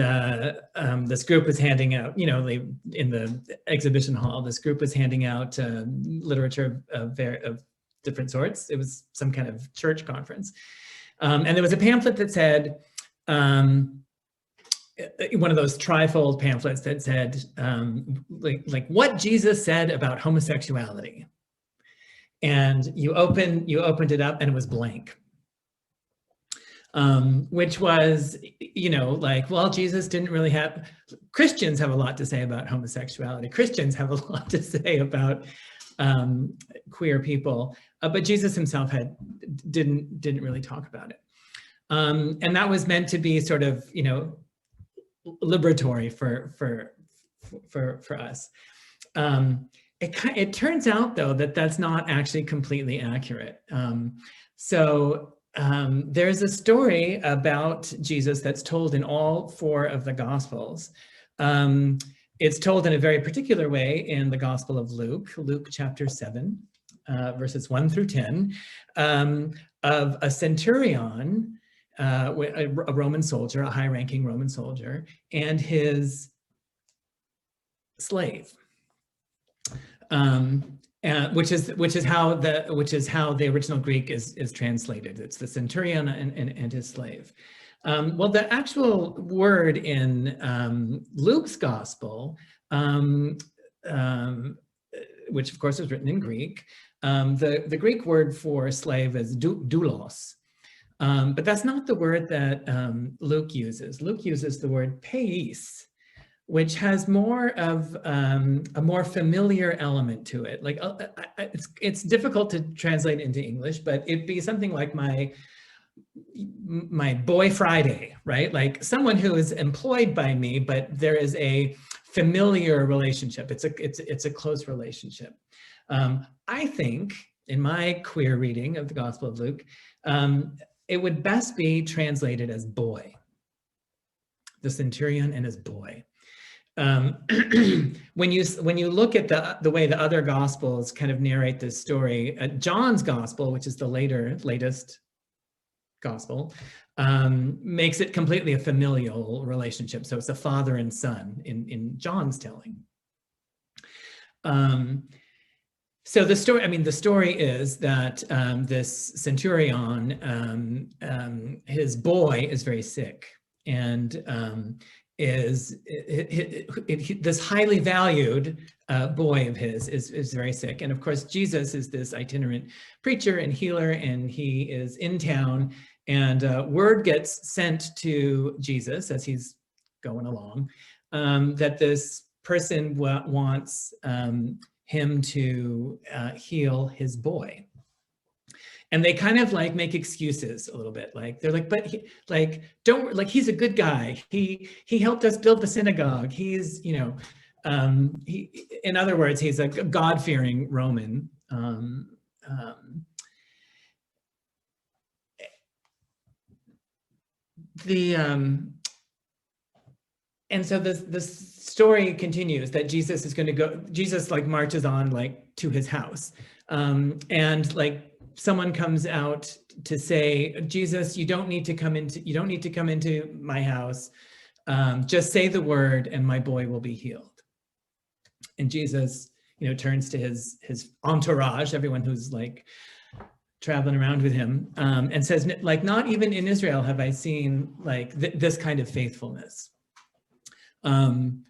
[SPEAKER 6] this group was handing out, you know, in the exhibition hall, this group was handing out literature of different sorts. It was some kind of church conference. And there was a pamphlet that said, one of those trifold pamphlets that said, like what Jesus said about homosexuality. And you opened it up and it was blank. Which was, you know, like, well, Jesus didn't really have, Christians have a lot to say about homosexuality. Christians have a lot to say about queer people, but Jesus himself didn't really talk about it. And that was meant to be sort of, you know, liberatory for us. It turns out though that that's not actually completely accurate. There's a story about Jesus that's told in all 4 of the Gospels. It's told in a very particular way in the Gospel of Luke chapter 7, verses 1 through 10, of a centurion, a Roman soldier, a high-ranking Roman soldier, and his slave. Which is how the original Greek is translated. It's the centurion and his slave. Well, the actual word in Luke's gospel, which of course is written in Greek, the Greek word for slave is doulos. But that's not the word that Luke uses. Luke uses the word peis, which has more of a more familiar element to it. Like it's difficult to translate into English, but it'd be something like my boy Friday, right? Like someone who is employed by me, but there is a familiar relationship. It's a close relationship. I think in my queer reading of the Gospel of Luke, it would best be translated as boy. The centurion and his boy. When you look at the way the other Gospels kind of narrate this story, John's Gospel, which is the latest Gospel, makes it completely a familial relationship. So it's a father and son in John's telling. So the story is that this centurion, his boy is very sick, and this highly valued boy of his is very sick. And of course, Jesus is this itinerant preacher and healer, and he is in town, and word gets sent to Jesus as he's going along that this person wants him to heal his boy. And they kind of like make excuses a little bit. Like they're like, but he's a good guy. He helped us build the synagogue. He's, you know, in other words, he's a God-fearing Roman. And so this story continues that Jesus is going to go. Jesus like marches on like to his house, and like someone comes out to say, Jesus, you don't need to come into my house. Just say the word and my boy will be healed. And Jesus, you know, turns to his entourage, everyone who's like traveling around with him, and says, like, not even in Israel have I seen like this kind of faithfulness. And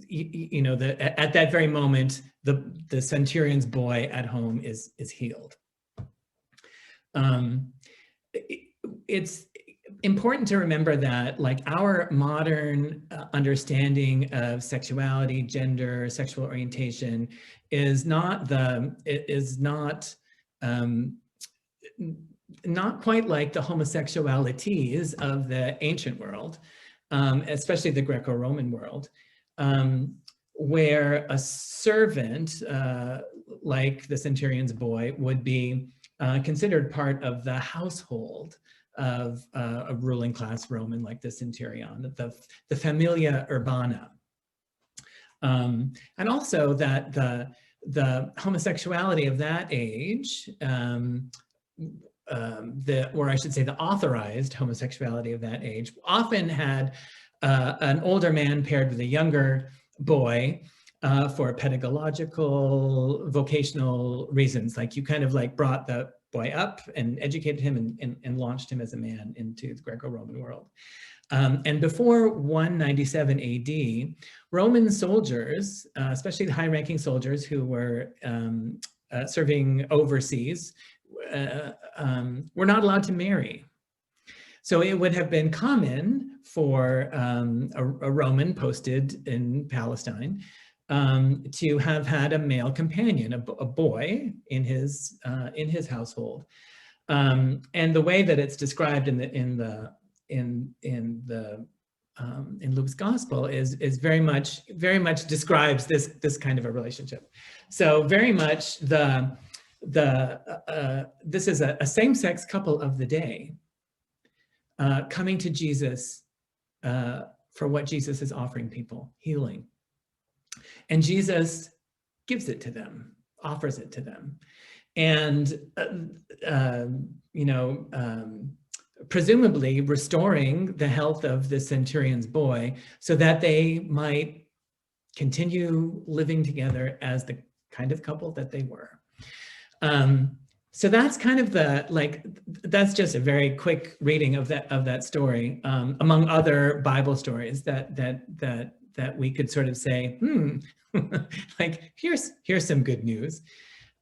[SPEAKER 6] you know, at that very moment, the centurion's boy at home is healed. It's important to remember that, like, our modern understanding of sexuality, gender, sexual orientation is not not quite like the homosexualities of the ancient world, especially the Greco-Roman world, where a servant, like the centurion's boy, would be considered part of the household of a ruling class Roman like the centurion, the familia urbana. And also that the homosexuality of that age, or I should say the authorized homosexuality of that age, often had an older man paired with a younger boy for pedagogical, vocational reasons. Like, you kind of like brought the boy up and educated him and launched him as a man into the Greco-Roman world. And before 197 AD, Roman soldiers, especially the high-ranking soldiers who were serving overseas, were not allowed to marry. So it would have been common for a Roman posted in Palestine to have had a male companion, a boy in his household. And the way that it's described in Luke's gospel is very much describes this kind of a relationship. So very much this is a same-sex couple of the day coming to Jesus for what Jesus is offering people, healing. And Jesus gives it to them, offers it to them. And, presumably restoring the health of the centurion's boy so that they might continue living together as the kind of couple that they were. So that's kind of that's just a very quick reading of that story, among other Bible stories that we could sort of say, like, here's some good news.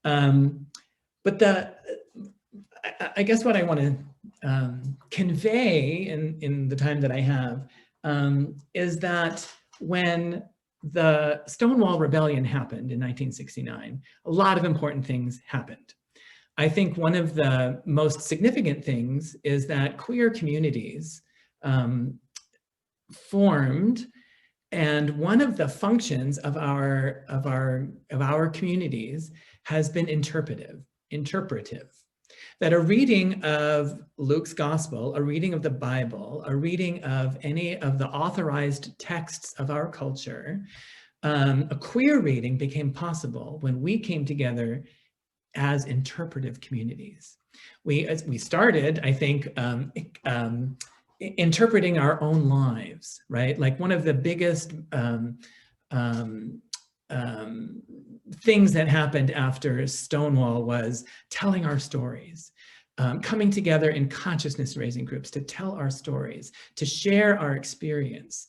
[SPEAKER 6] But I guess what I want to convey in the time that I have is that when the Stonewall Rebellion happened in 1969, a lot of important things happened. I think one of the most significant things is that queer communities formed, and one of the functions of our communities has been interpretive. That a reading of Luke's gospel, a reading of the Bible, a reading of any of the authorized texts of our culture, a queer reading became possible when we came together as interpretive communities. We started, I think, interpreting our own lives, right? Like, one of the biggest things that happened after Stonewall was telling our stories, coming together in consciousness raising groups to tell our stories, to share our experience,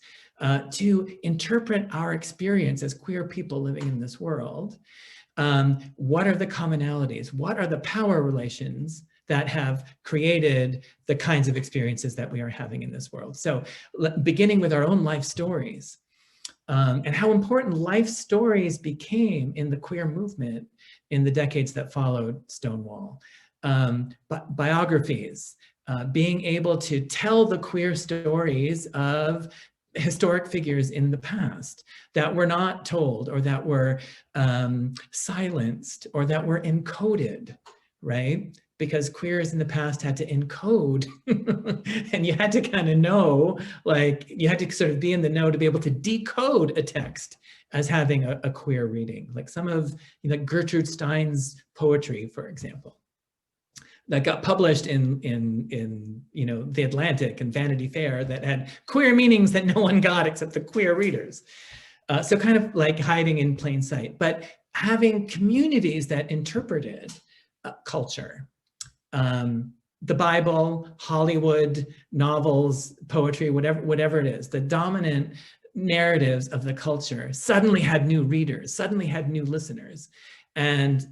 [SPEAKER 6] to interpret our experience as queer people living in this world. What are the commonalities? What are the power relations that have created the kinds of experiences that we are having in this world? So beginning with our own life stories, and how important life stories became in the queer movement in the decades that followed Stonewall. Biographies, being able to tell the queer stories of historic figures in the past that were not told, or that were silenced, or that were encoded, right? Because queers in the past had to encode and you had to kind of know, like, you had to sort of be in the know to be able to decode a text as having a queer reading. Like some of Gertrude Stein's poetry, for example, that got published in The Atlantic and Vanity Fair, that had queer meanings that no one got except the queer readers. So kind of like hiding in plain sight. But having communities that interpreted culture. The Bible, Hollywood, novels, poetry, whatever it is, the dominant narratives of the culture suddenly had new readers, suddenly had new listeners, and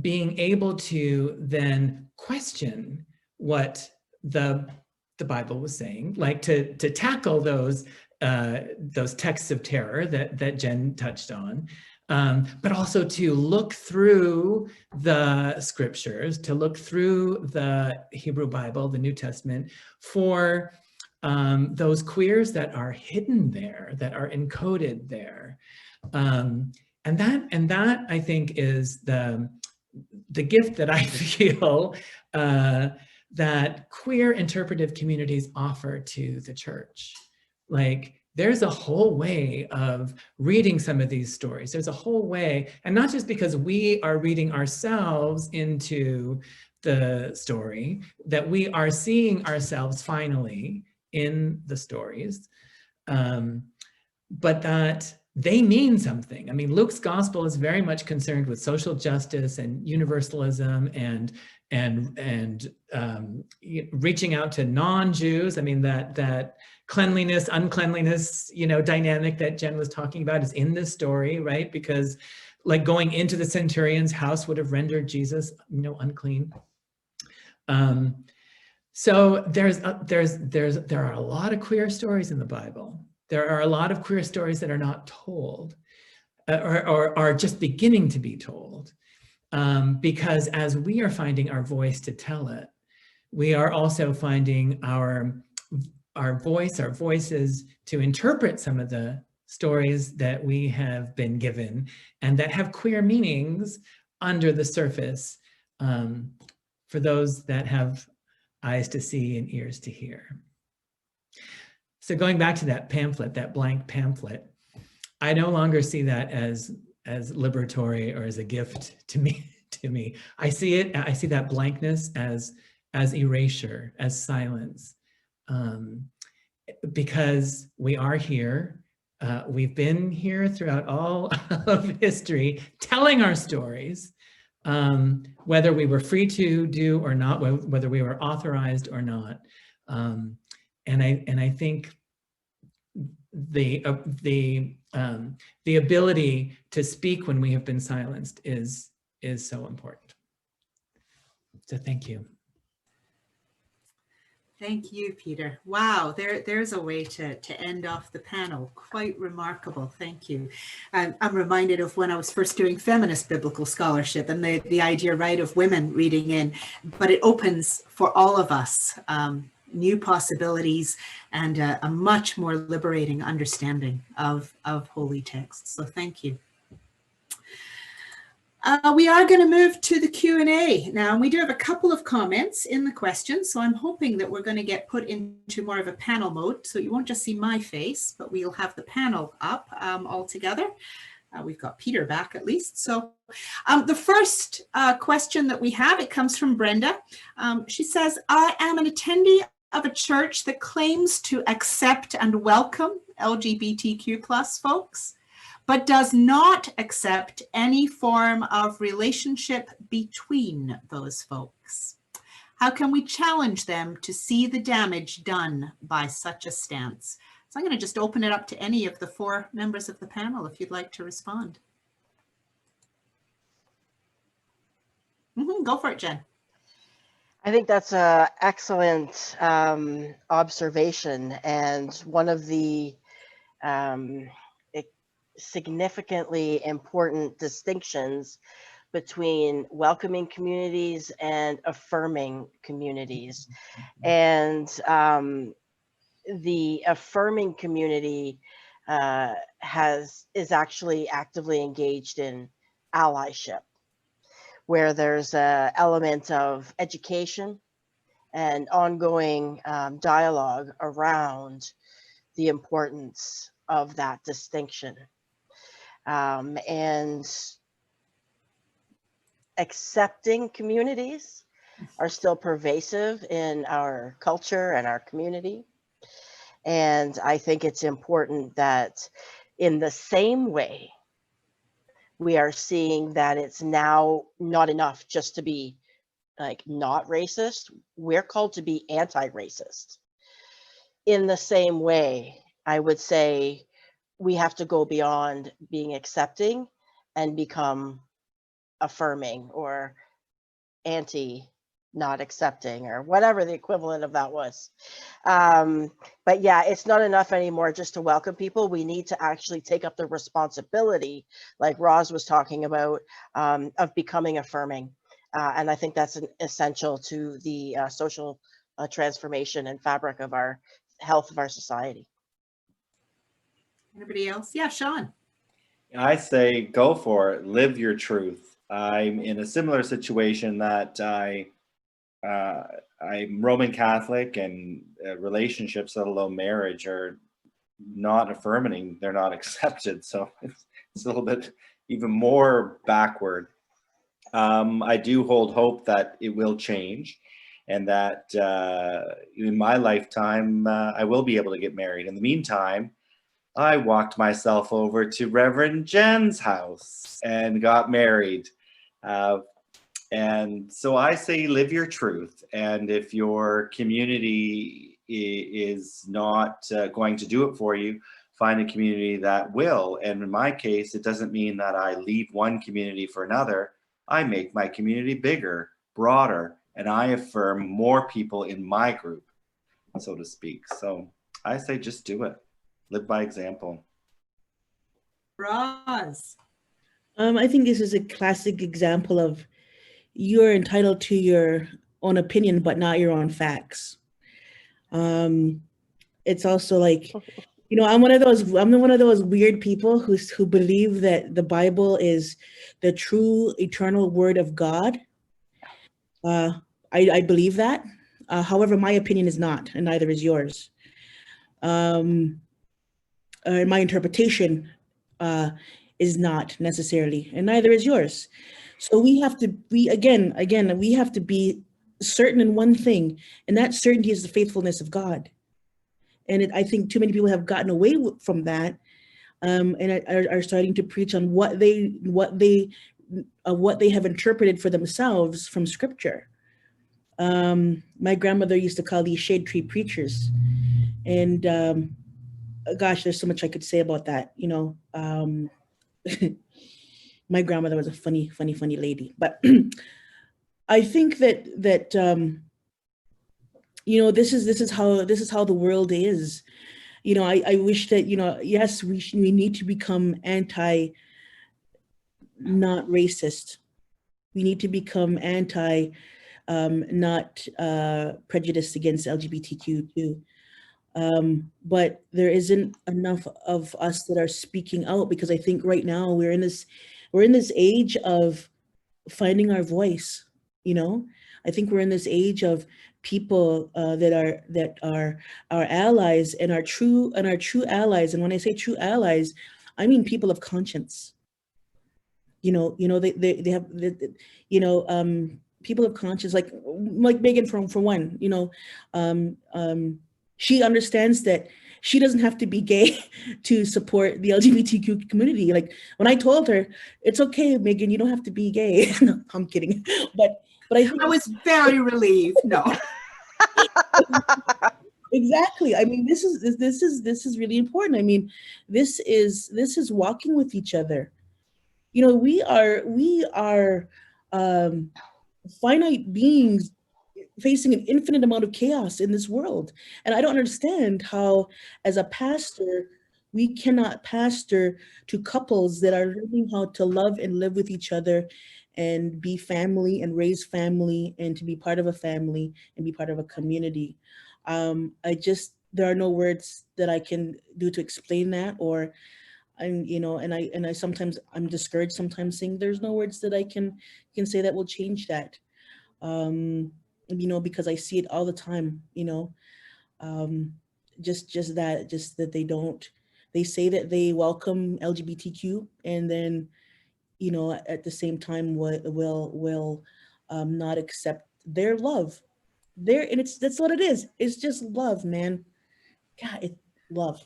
[SPEAKER 6] being able to then question what the Bible was saying, like to tackle those texts of terror that Jen touched on, but also to look through the scriptures, to look through the Hebrew Bible, the New Testament, for those queers that are hidden there, that are encoded there. And that I think is the gift that I feel that queer interpretive communities offer to the church. Like, there's a whole way of reading some of these stories. There's a whole way, and not just because we are reading ourselves into the story, that we are seeing ourselves finally in the stories, but that they mean something. I mean, Luke's gospel is very much concerned with social justice and universalism and reaching out to non-Jews. I mean, that cleanliness, uncleanliness, dynamic that Jen was talking about is in this story, right? Because like going into the centurion's house would have rendered Jesus, unclean. So there are a lot of queer stories in the Bible. There are a lot of queer stories that are not told, or are just beginning to be told, because as we are finding our voice to tell it, we are also finding our voices to interpret some of the stories that we have been given and that have queer meanings under the surface, for those that have eyes to see and ears to hear. So going back to that pamphlet, that blank pamphlet, I no longer see that as liberatory or as a gift to me. I see that blankness as erasure, as silence, because we are here. We've been here throughout all of history, telling our stories, whether we were free to do or not, whether we were authorized or not. And I think the ability to speak when we have been silenced is so important. So thank you.
[SPEAKER 2] Thank you, Peter. Wow, there's a way to end off the panel. Quite remarkable. Thank you. I'm reminded of when I was first doing feminist biblical scholarship and the idea, right, of women reading in, but it opens for all of us new possibilities and a much more liberating understanding of holy texts. So thank you. We are going to move to the Q&A now. We do have a couple of comments in the questions, so I'm hoping that we're going to get put into more of a panel mode, so you won't just see my face, but we'll have the panel up all together. We've got Peter back at least. So the first question that we have, it comes from Brenda. She says, I am an attendee of a church that claims to accept and welcome LGBTQ+ folks, but does not accept any form of relationship between those folks. How can we challenge them to see the damage done by such a stance? So I'm going to just open it up to any of the four members of the panel if you'd like to respond. Go for it, Jen.
[SPEAKER 3] I think that's an excellent observation, and one of the significantly important distinctions between welcoming communities and affirming communities. And the affirming community is actually actively engaged in allyship, where there's an element of education and ongoing dialogue around the importance of that distinction. And accepting communities are still pervasive in our culture and our community. And I think it's important that In the same way, we are seeing that it's now not enough just to be like not racist. We're called to be anti-racist. In the same way, I would say we have to go beyond being accepting and become affirming or anti not accepting or whatever the equivalent of that was. But yeah, it's not enough anymore just to welcome people. We need to actually take up the responsibility, like Roz was talking about, of becoming affirming. And I think that's an essential to the social transformation and fabric of our health of our society.
[SPEAKER 2] Anybody else? Yeah, Sean.
[SPEAKER 4] I say go for it. Live your truth. I'm in a similar situation that I'm Roman Catholic, and relationships, let alone marriage, are not affirming. They're not accepted. So it's a little bit even more backward. I do hold hope that it will change, and that in my lifetime, I will be able to get married. In the meantime, I walked myself over to Reverend Jen's house and got married. And so I say, live your truth. And if your community is not going to do it for you, find a community that will. And in my case, it doesn't mean that I leave one community for another. I make my community bigger, broader, and I affirm more people in my group, so to speak. So I say, just do it. Live by example.
[SPEAKER 2] Roz.
[SPEAKER 5] I think this is a classic example of you're entitled to your own opinion, but not your own facts. It's also like, you know, I'm one of those weird people who believe that the Bible is the true eternal word of God. I believe that. However, my opinion is not, and neither is yours. My interpretation is not necessarily, and neither is yours. So we have to be, again, we have to be certain in one thing, and that certainty is the faithfulness of God. And I think too many people have gotten away from that, and are starting to preach on what they have interpreted for themselves from Scripture. My grandmother used to call these shade tree preachers, and gosh, there's so much I could say about that. You know, my grandmother was a funny lady, but I think that you know, this is how the world is. You know, I wish that, you know, yes, we need to become not racist. We need to become not prejudiced against LGBTQ too. But there isn't enough of us that are speaking out, because I think right now we're in this age of finding our voice. You know, I think we're in this age of people that are our allies and our true allies. And when I say true allies, I mean people of conscience. You know, they have, you know, people of conscience, like Megan for one. You know, she understands that she doesn't have to be gay to support the LGBTQ community. Like when I told her, it's okay, Megan, you don't have to be gay. No, I'm kidding. But I
[SPEAKER 2] was very relieved. No.
[SPEAKER 5] Exactly. I mean, this is really important. I mean, this is walking with each other. You know, we are finite beings facing an infinite amount of chaos in this world. And I don't understand how, as a pastor, we cannot pastor to couples that are learning how to love and live with each other and be family and raise family and to be part of a family and be part of a community. There are no words that I can do to explain that, or you know, and I sometimes I'm discouraged sometimes saying there's no words that I can say that will change that. You know, because I see it all the time, you know, just that they say that they welcome LGBTQ, and then, you know, at the same time will not accept their love. And that's what it is. It's just love, man. God, love.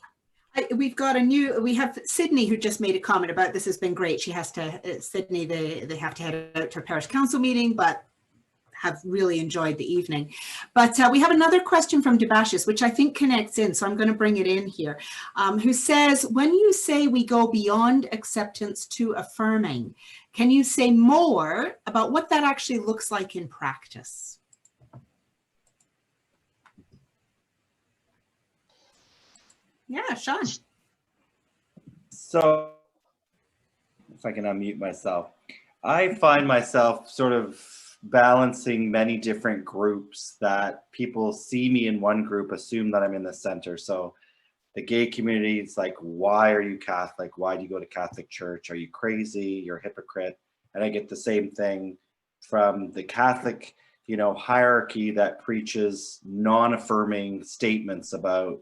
[SPEAKER 2] We have Sydney who just made a comment about this has been great. She has to, Sydney, they have to head out to a parish council meeting, but have really enjoyed the evening. But we have another question from Debashis, which I think connects in, so I'm going to bring it in here, who says, when you say we go beyond acceptance to affirming, can you say more about what that actually looks like in practice? Yeah, Sean.
[SPEAKER 4] So, if I can unmute myself, I find myself sort of balancing many different groups that people see me in one group, assume that I'm in the center. So the gay community, it's like, why are you Catholic? Why do you go to Catholic church? Are you crazy? You're a hypocrite. And I get the same thing from the Catholic, you know, hierarchy that preaches non-affirming statements about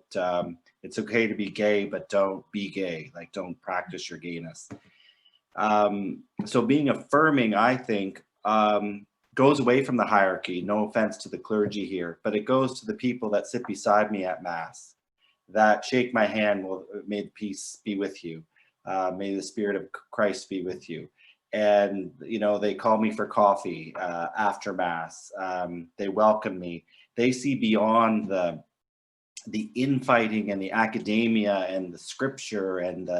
[SPEAKER 4] it's okay to be gay, but don't be gay. Like, don't practice your gayness. So being affirming, I think, goes away from the hierarchy. No offense to the clergy here, but it goes to the people that sit beside me at Mass, that shake my hand. Well, may the peace be with you. May the Spirit of Christ be with you. And, you know, they call me for coffee after Mass. They welcome me. They see beyond the infighting and the academia and the scripture and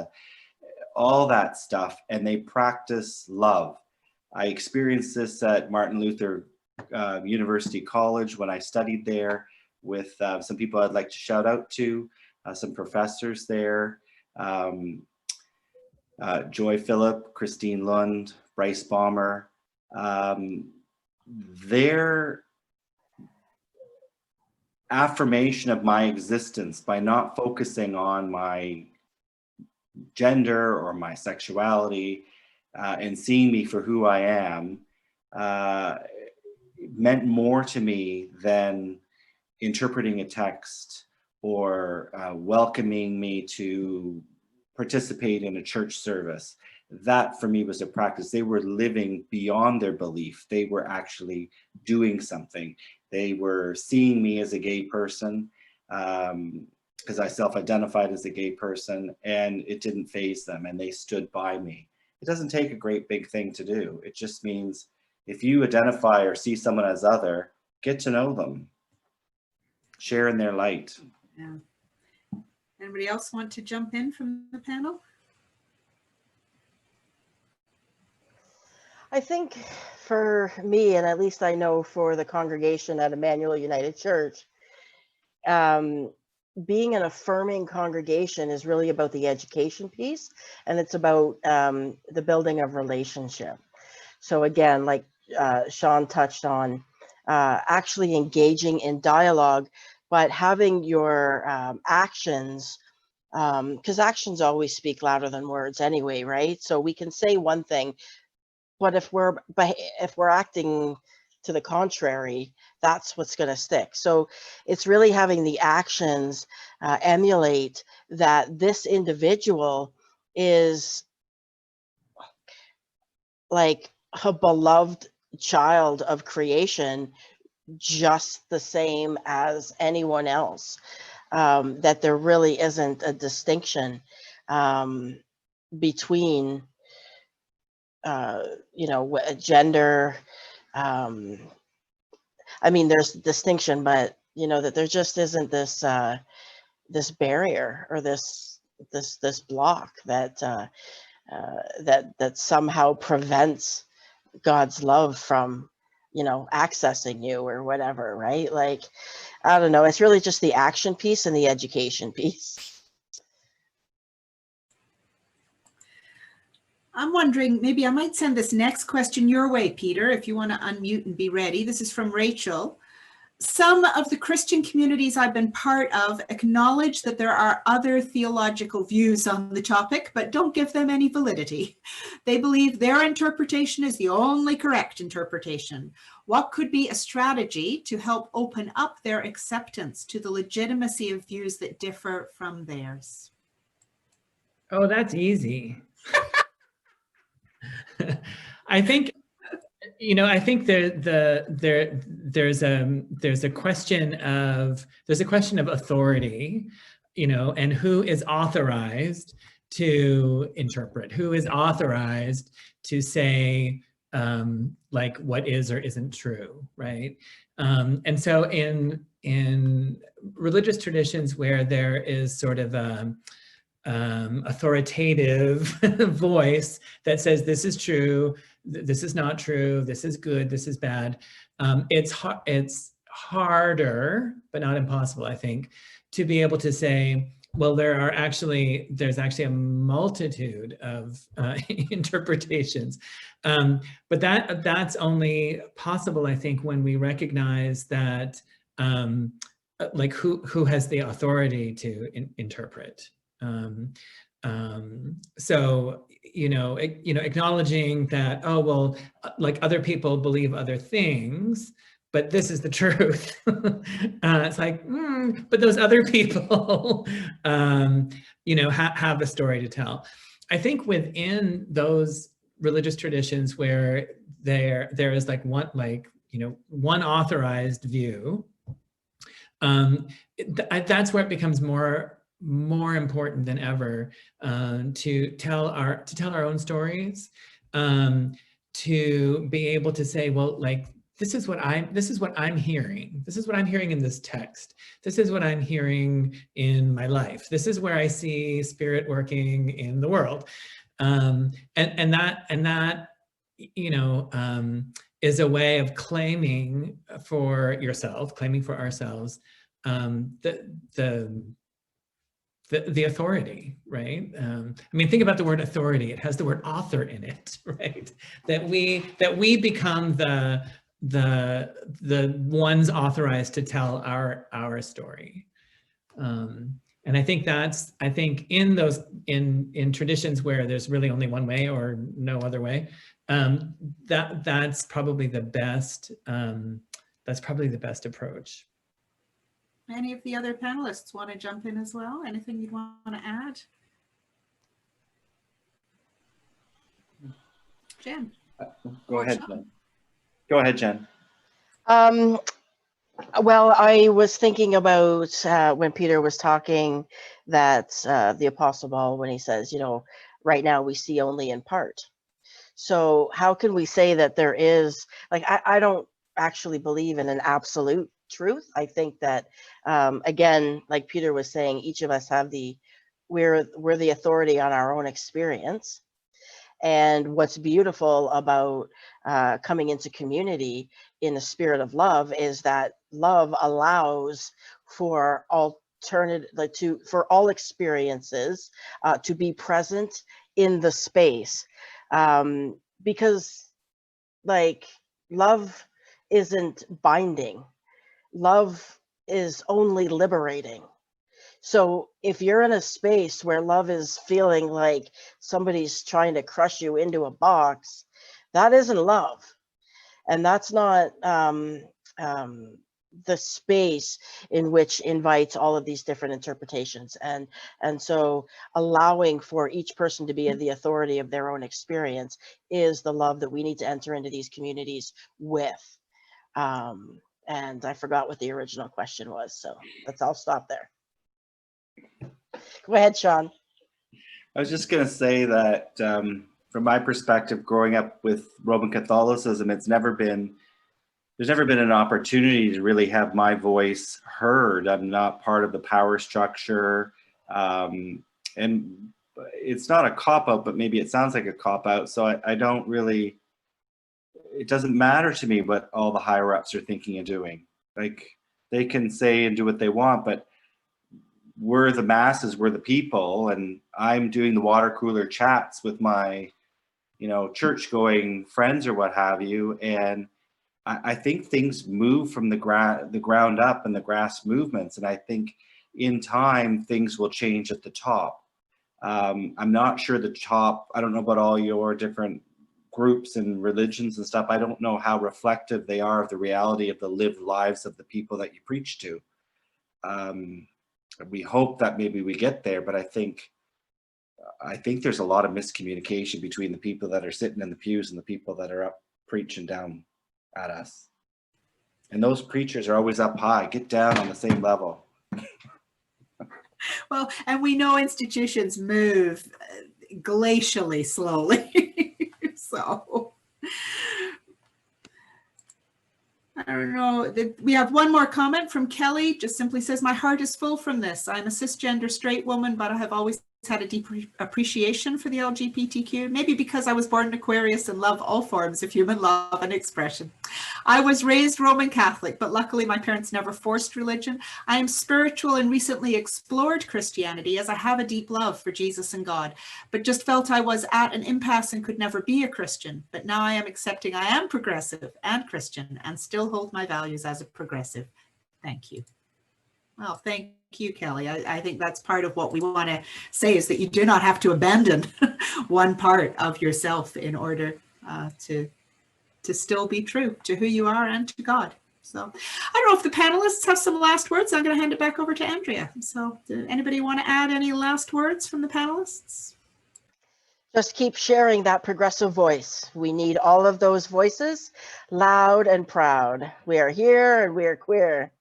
[SPEAKER 4] all that stuff, and they practice love. I experienced this at Martin Luther University College when I studied there with some people I'd like to shout out to, some professors there, Joy Phillip, Christine Lund, Bryce Bomber. Their affirmation of my existence by not focusing on my gender or my sexuality and seeing me for who I am meant more to me than interpreting a text or welcoming me to participate in a church service. That for me was a practice. They were living beyond their belief. They were actually doing something. They were seeing me as a gay person, because I self-identified as a gay person, and it didn't faze them, and they stood by me. It doesn't take a great big thing to do. It just means if you identify or see someone as other, get to know them, share in their light.
[SPEAKER 2] Yeah. Anybody else want to jump in from the panel?
[SPEAKER 3] I think for me, and at least I know for the congregation at Emmanuel United Church, being an affirming congregation is really about the education piece, and it's about the building of relationship. So again, like Sean touched on, actually engaging in dialogue, but having your actions, because actions always speak louder than words anyway, right? So we can say one thing, but if we're acting to the contrary, that's what's going to stick. So it's really having the actions emulate that this individual is like a beloved child of creation, just the same as anyone else, that there really isn't a distinction between you know, gender. I mean, there's distinction, but you know that there just isn't this this barrier or this block that that somehow prevents God's love from, you know, accessing you or whatever, right? Like, I don't know. It's really just the action piece and the education piece.
[SPEAKER 2] I'm wondering, maybe I might send this next question your way, Peter, if you want to unmute and be ready. This is from Rachel. Some of the Christian communities I've been part of acknowledge that there are other theological views on the topic, but don't give them any validity. They believe their interpretation is the only correct interpretation. What could be a strategy to help open up their acceptance to the legitimacy of views that differ from theirs?
[SPEAKER 6] Oh, that's easy. I think, you know, I think there's a question of authority you know, and who is authorized to interpret, who is authorized to say like what is or isn't true, right? And so in religious traditions where there is sort of a authoritative voice that says this is true, this is not true, this is good, this is bad, it's harder, but not impossible, I think, to be able to say, well, there's actually a multitude of interpretations. But that's only possible, I think, when we recognize that, like who has the authority to interpret. So, acknowledging that, oh, well, like other people believe other things, but this is the truth. It's like, but those other people, have a story to tell. I think within those religious traditions where there is like one authorized view, that's where it becomes more important than ever to tell our own stories, to be able to say, well, like, this is what I'm hearing. This is what I'm hearing in this text. This is what I'm hearing in my life. This is where I see Spirit working in the world. And that is a way of claiming for yourself, claiming for ourselves, the authority, right? I mean, think about the word authority. It has the word author in it, right? That we become the ones authorized to tell our story. And I think in traditions where there's really only one way or no other way, that's probably the best. That's probably the best approach.
[SPEAKER 2] Any of the other panelists want to jump in as well? Anything you'd want to add? Jen.
[SPEAKER 4] Go ahead, Jen. Go ahead, Jen.
[SPEAKER 3] Well, I was thinking about when Peter was talking that the Apostle Paul, when he says, right now we see only in part. So how can we say that there is, like, I don't actually believe in an absolute truth. I think that, again, like Peter was saying, each of us have we're the authority on our own experience. And what's beautiful about coming into community in the spirit of love is that love allows for for all experiences to be present in the space, because like love isn't binding. Love is only liberating. So if you're in a space where love is feeling like somebody's trying to crush you into a box, that isn't love. And that's not the space in which invites all of these different interpretations. And so allowing for each person to be the authority of their own experience is the love that we need to enter into these communities with. And I forgot what the original question was, so I'll stop there. Go ahead, Sean.
[SPEAKER 4] I was just going to say that from my perspective, growing up with Roman Catholicism, there's never been an opportunity to really have my voice heard. I'm not part of the power structure, and it's not a cop-out, but maybe it sounds like a cop-out. So I don't really, it doesn't matter to me what all the higher ups are thinking and doing. Like, they can say and do what they want, but we're the masses, we're the people, and I'm doing the water cooler chats with my, church going friends or what have you. And I think things move from the ground up and the grass movements. And I think in time, things will change at the top. I'm not sure the top, I don't know about all your different groups and religions and stuff. I don't know how reflective they are of the reality of the lived lives of the people that you preach to. We hope that maybe we get there, but I think there's a lot of miscommunication between the people that are sitting in the pews and the people that are up preaching down at us. And those preachers are always up high. Get down on the same level.
[SPEAKER 2] Well, and we know institutions move glacially slowly. So I don't know. We have one more comment from Kelly. Just simply says, my heart is full from this. I'm a cisgender straight woman, but I have always had a deep appreciation for the LGBTQ, maybe because I was born in Aquarius and love all forms of human love and expression. I was raised Roman Catholic, but luckily my parents never forced religion. I am spiritual and recently explored Christianity as I have a deep love for Jesus and God, but just felt I was at an impasse and could never be a Christian. But now I am accepting I am progressive and Christian and still hold my values as a progressive. Thank you. Well, thank you, Kelly. I think that's part of what we want to say, is that you do not have to abandon one part of yourself in order to still be true to who you are and to God. So I don't know if the panelists have some last words. I'm going to hand it back over to Andrea. So does anybody want to add any last words from the panelists?
[SPEAKER 3] Just keep sharing that progressive voice. We need all of those voices, loud and proud. We are here and we are queer.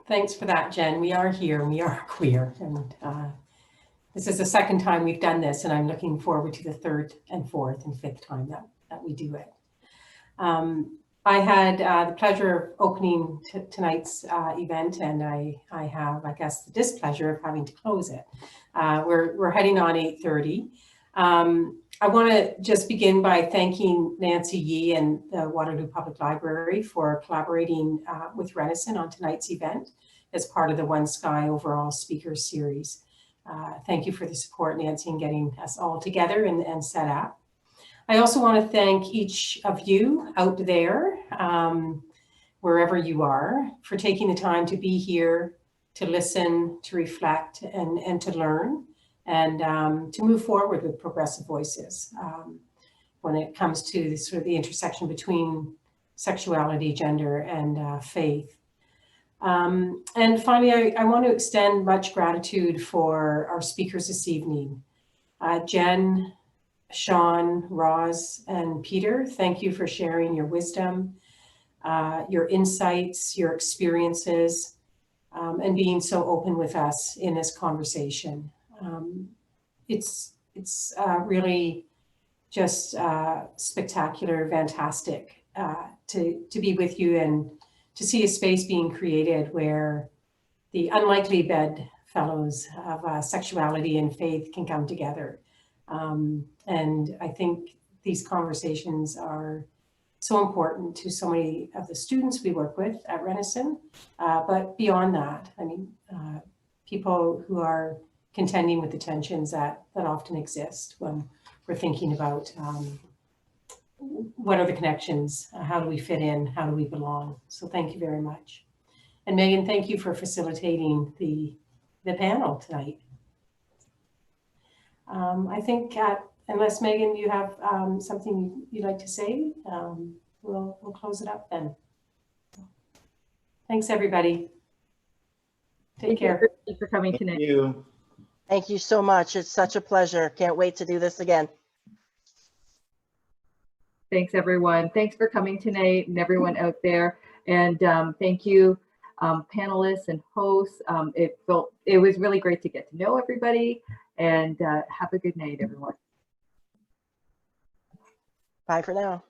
[SPEAKER 1] Thanks for that, Jen. We are here, we are queer. And this is the second time we've done this, and I'm looking forward to the third and fourth and fifth time that we do it. I had the pleasure of opening tonight's event, and I have, I guess, the displeasure of having to close it. We're heading on 8:30. I want to just begin by thanking Nancy Yee and the Waterloo Public Library for collaborating with Renison on tonight's event as part of the One Sky overall speaker series. Thank you for the support, Nancy, in getting us all together and set up. I also want to thank each of you out there, wherever you are, for taking the time to be here, to listen, to reflect, and to learn, and to move forward with progressive voices when it comes to sort of the intersection between sexuality, gender, and faith. And finally, I want to extend much gratitude for our speakers this evening. Jen, Sean, Roz, and Peter, thank you for sharing your wisdom, your insights, your experiences, and being so open with us in this conversation. It's really just spectacular, fantastic to be with you and to see a space being created where the unlikely bedfellows of sexuality and faith can come together. And I think these conversations are so important to so many of the students we work with at Renison, but beyond that, I mean, people who are contending with the tensions that often exist when we're thinking about what are the connections, how do we fit in, how do we belong? So thank you very much. And Megan, thank you for facilitating the panel tonight. I think unless Megan, you have something you'd like to say, we'll close it up then. Thanks, everybody. Take care.
[SPEAKER 7] Thank you for coming tonight.
[SPEAKER 4] Thank you.
[SPEAKER 3] Thank you so much. It's such a pleasure. Can't wait to do this again.
[SPEAKER 7] Thanks, everyone. Thanks for coming tonight and everyone out there. And thank you, panelists and hosts. It was really great to get to know everybody, and have a good night, everyone.
[SPEAKER 3] Bye for now.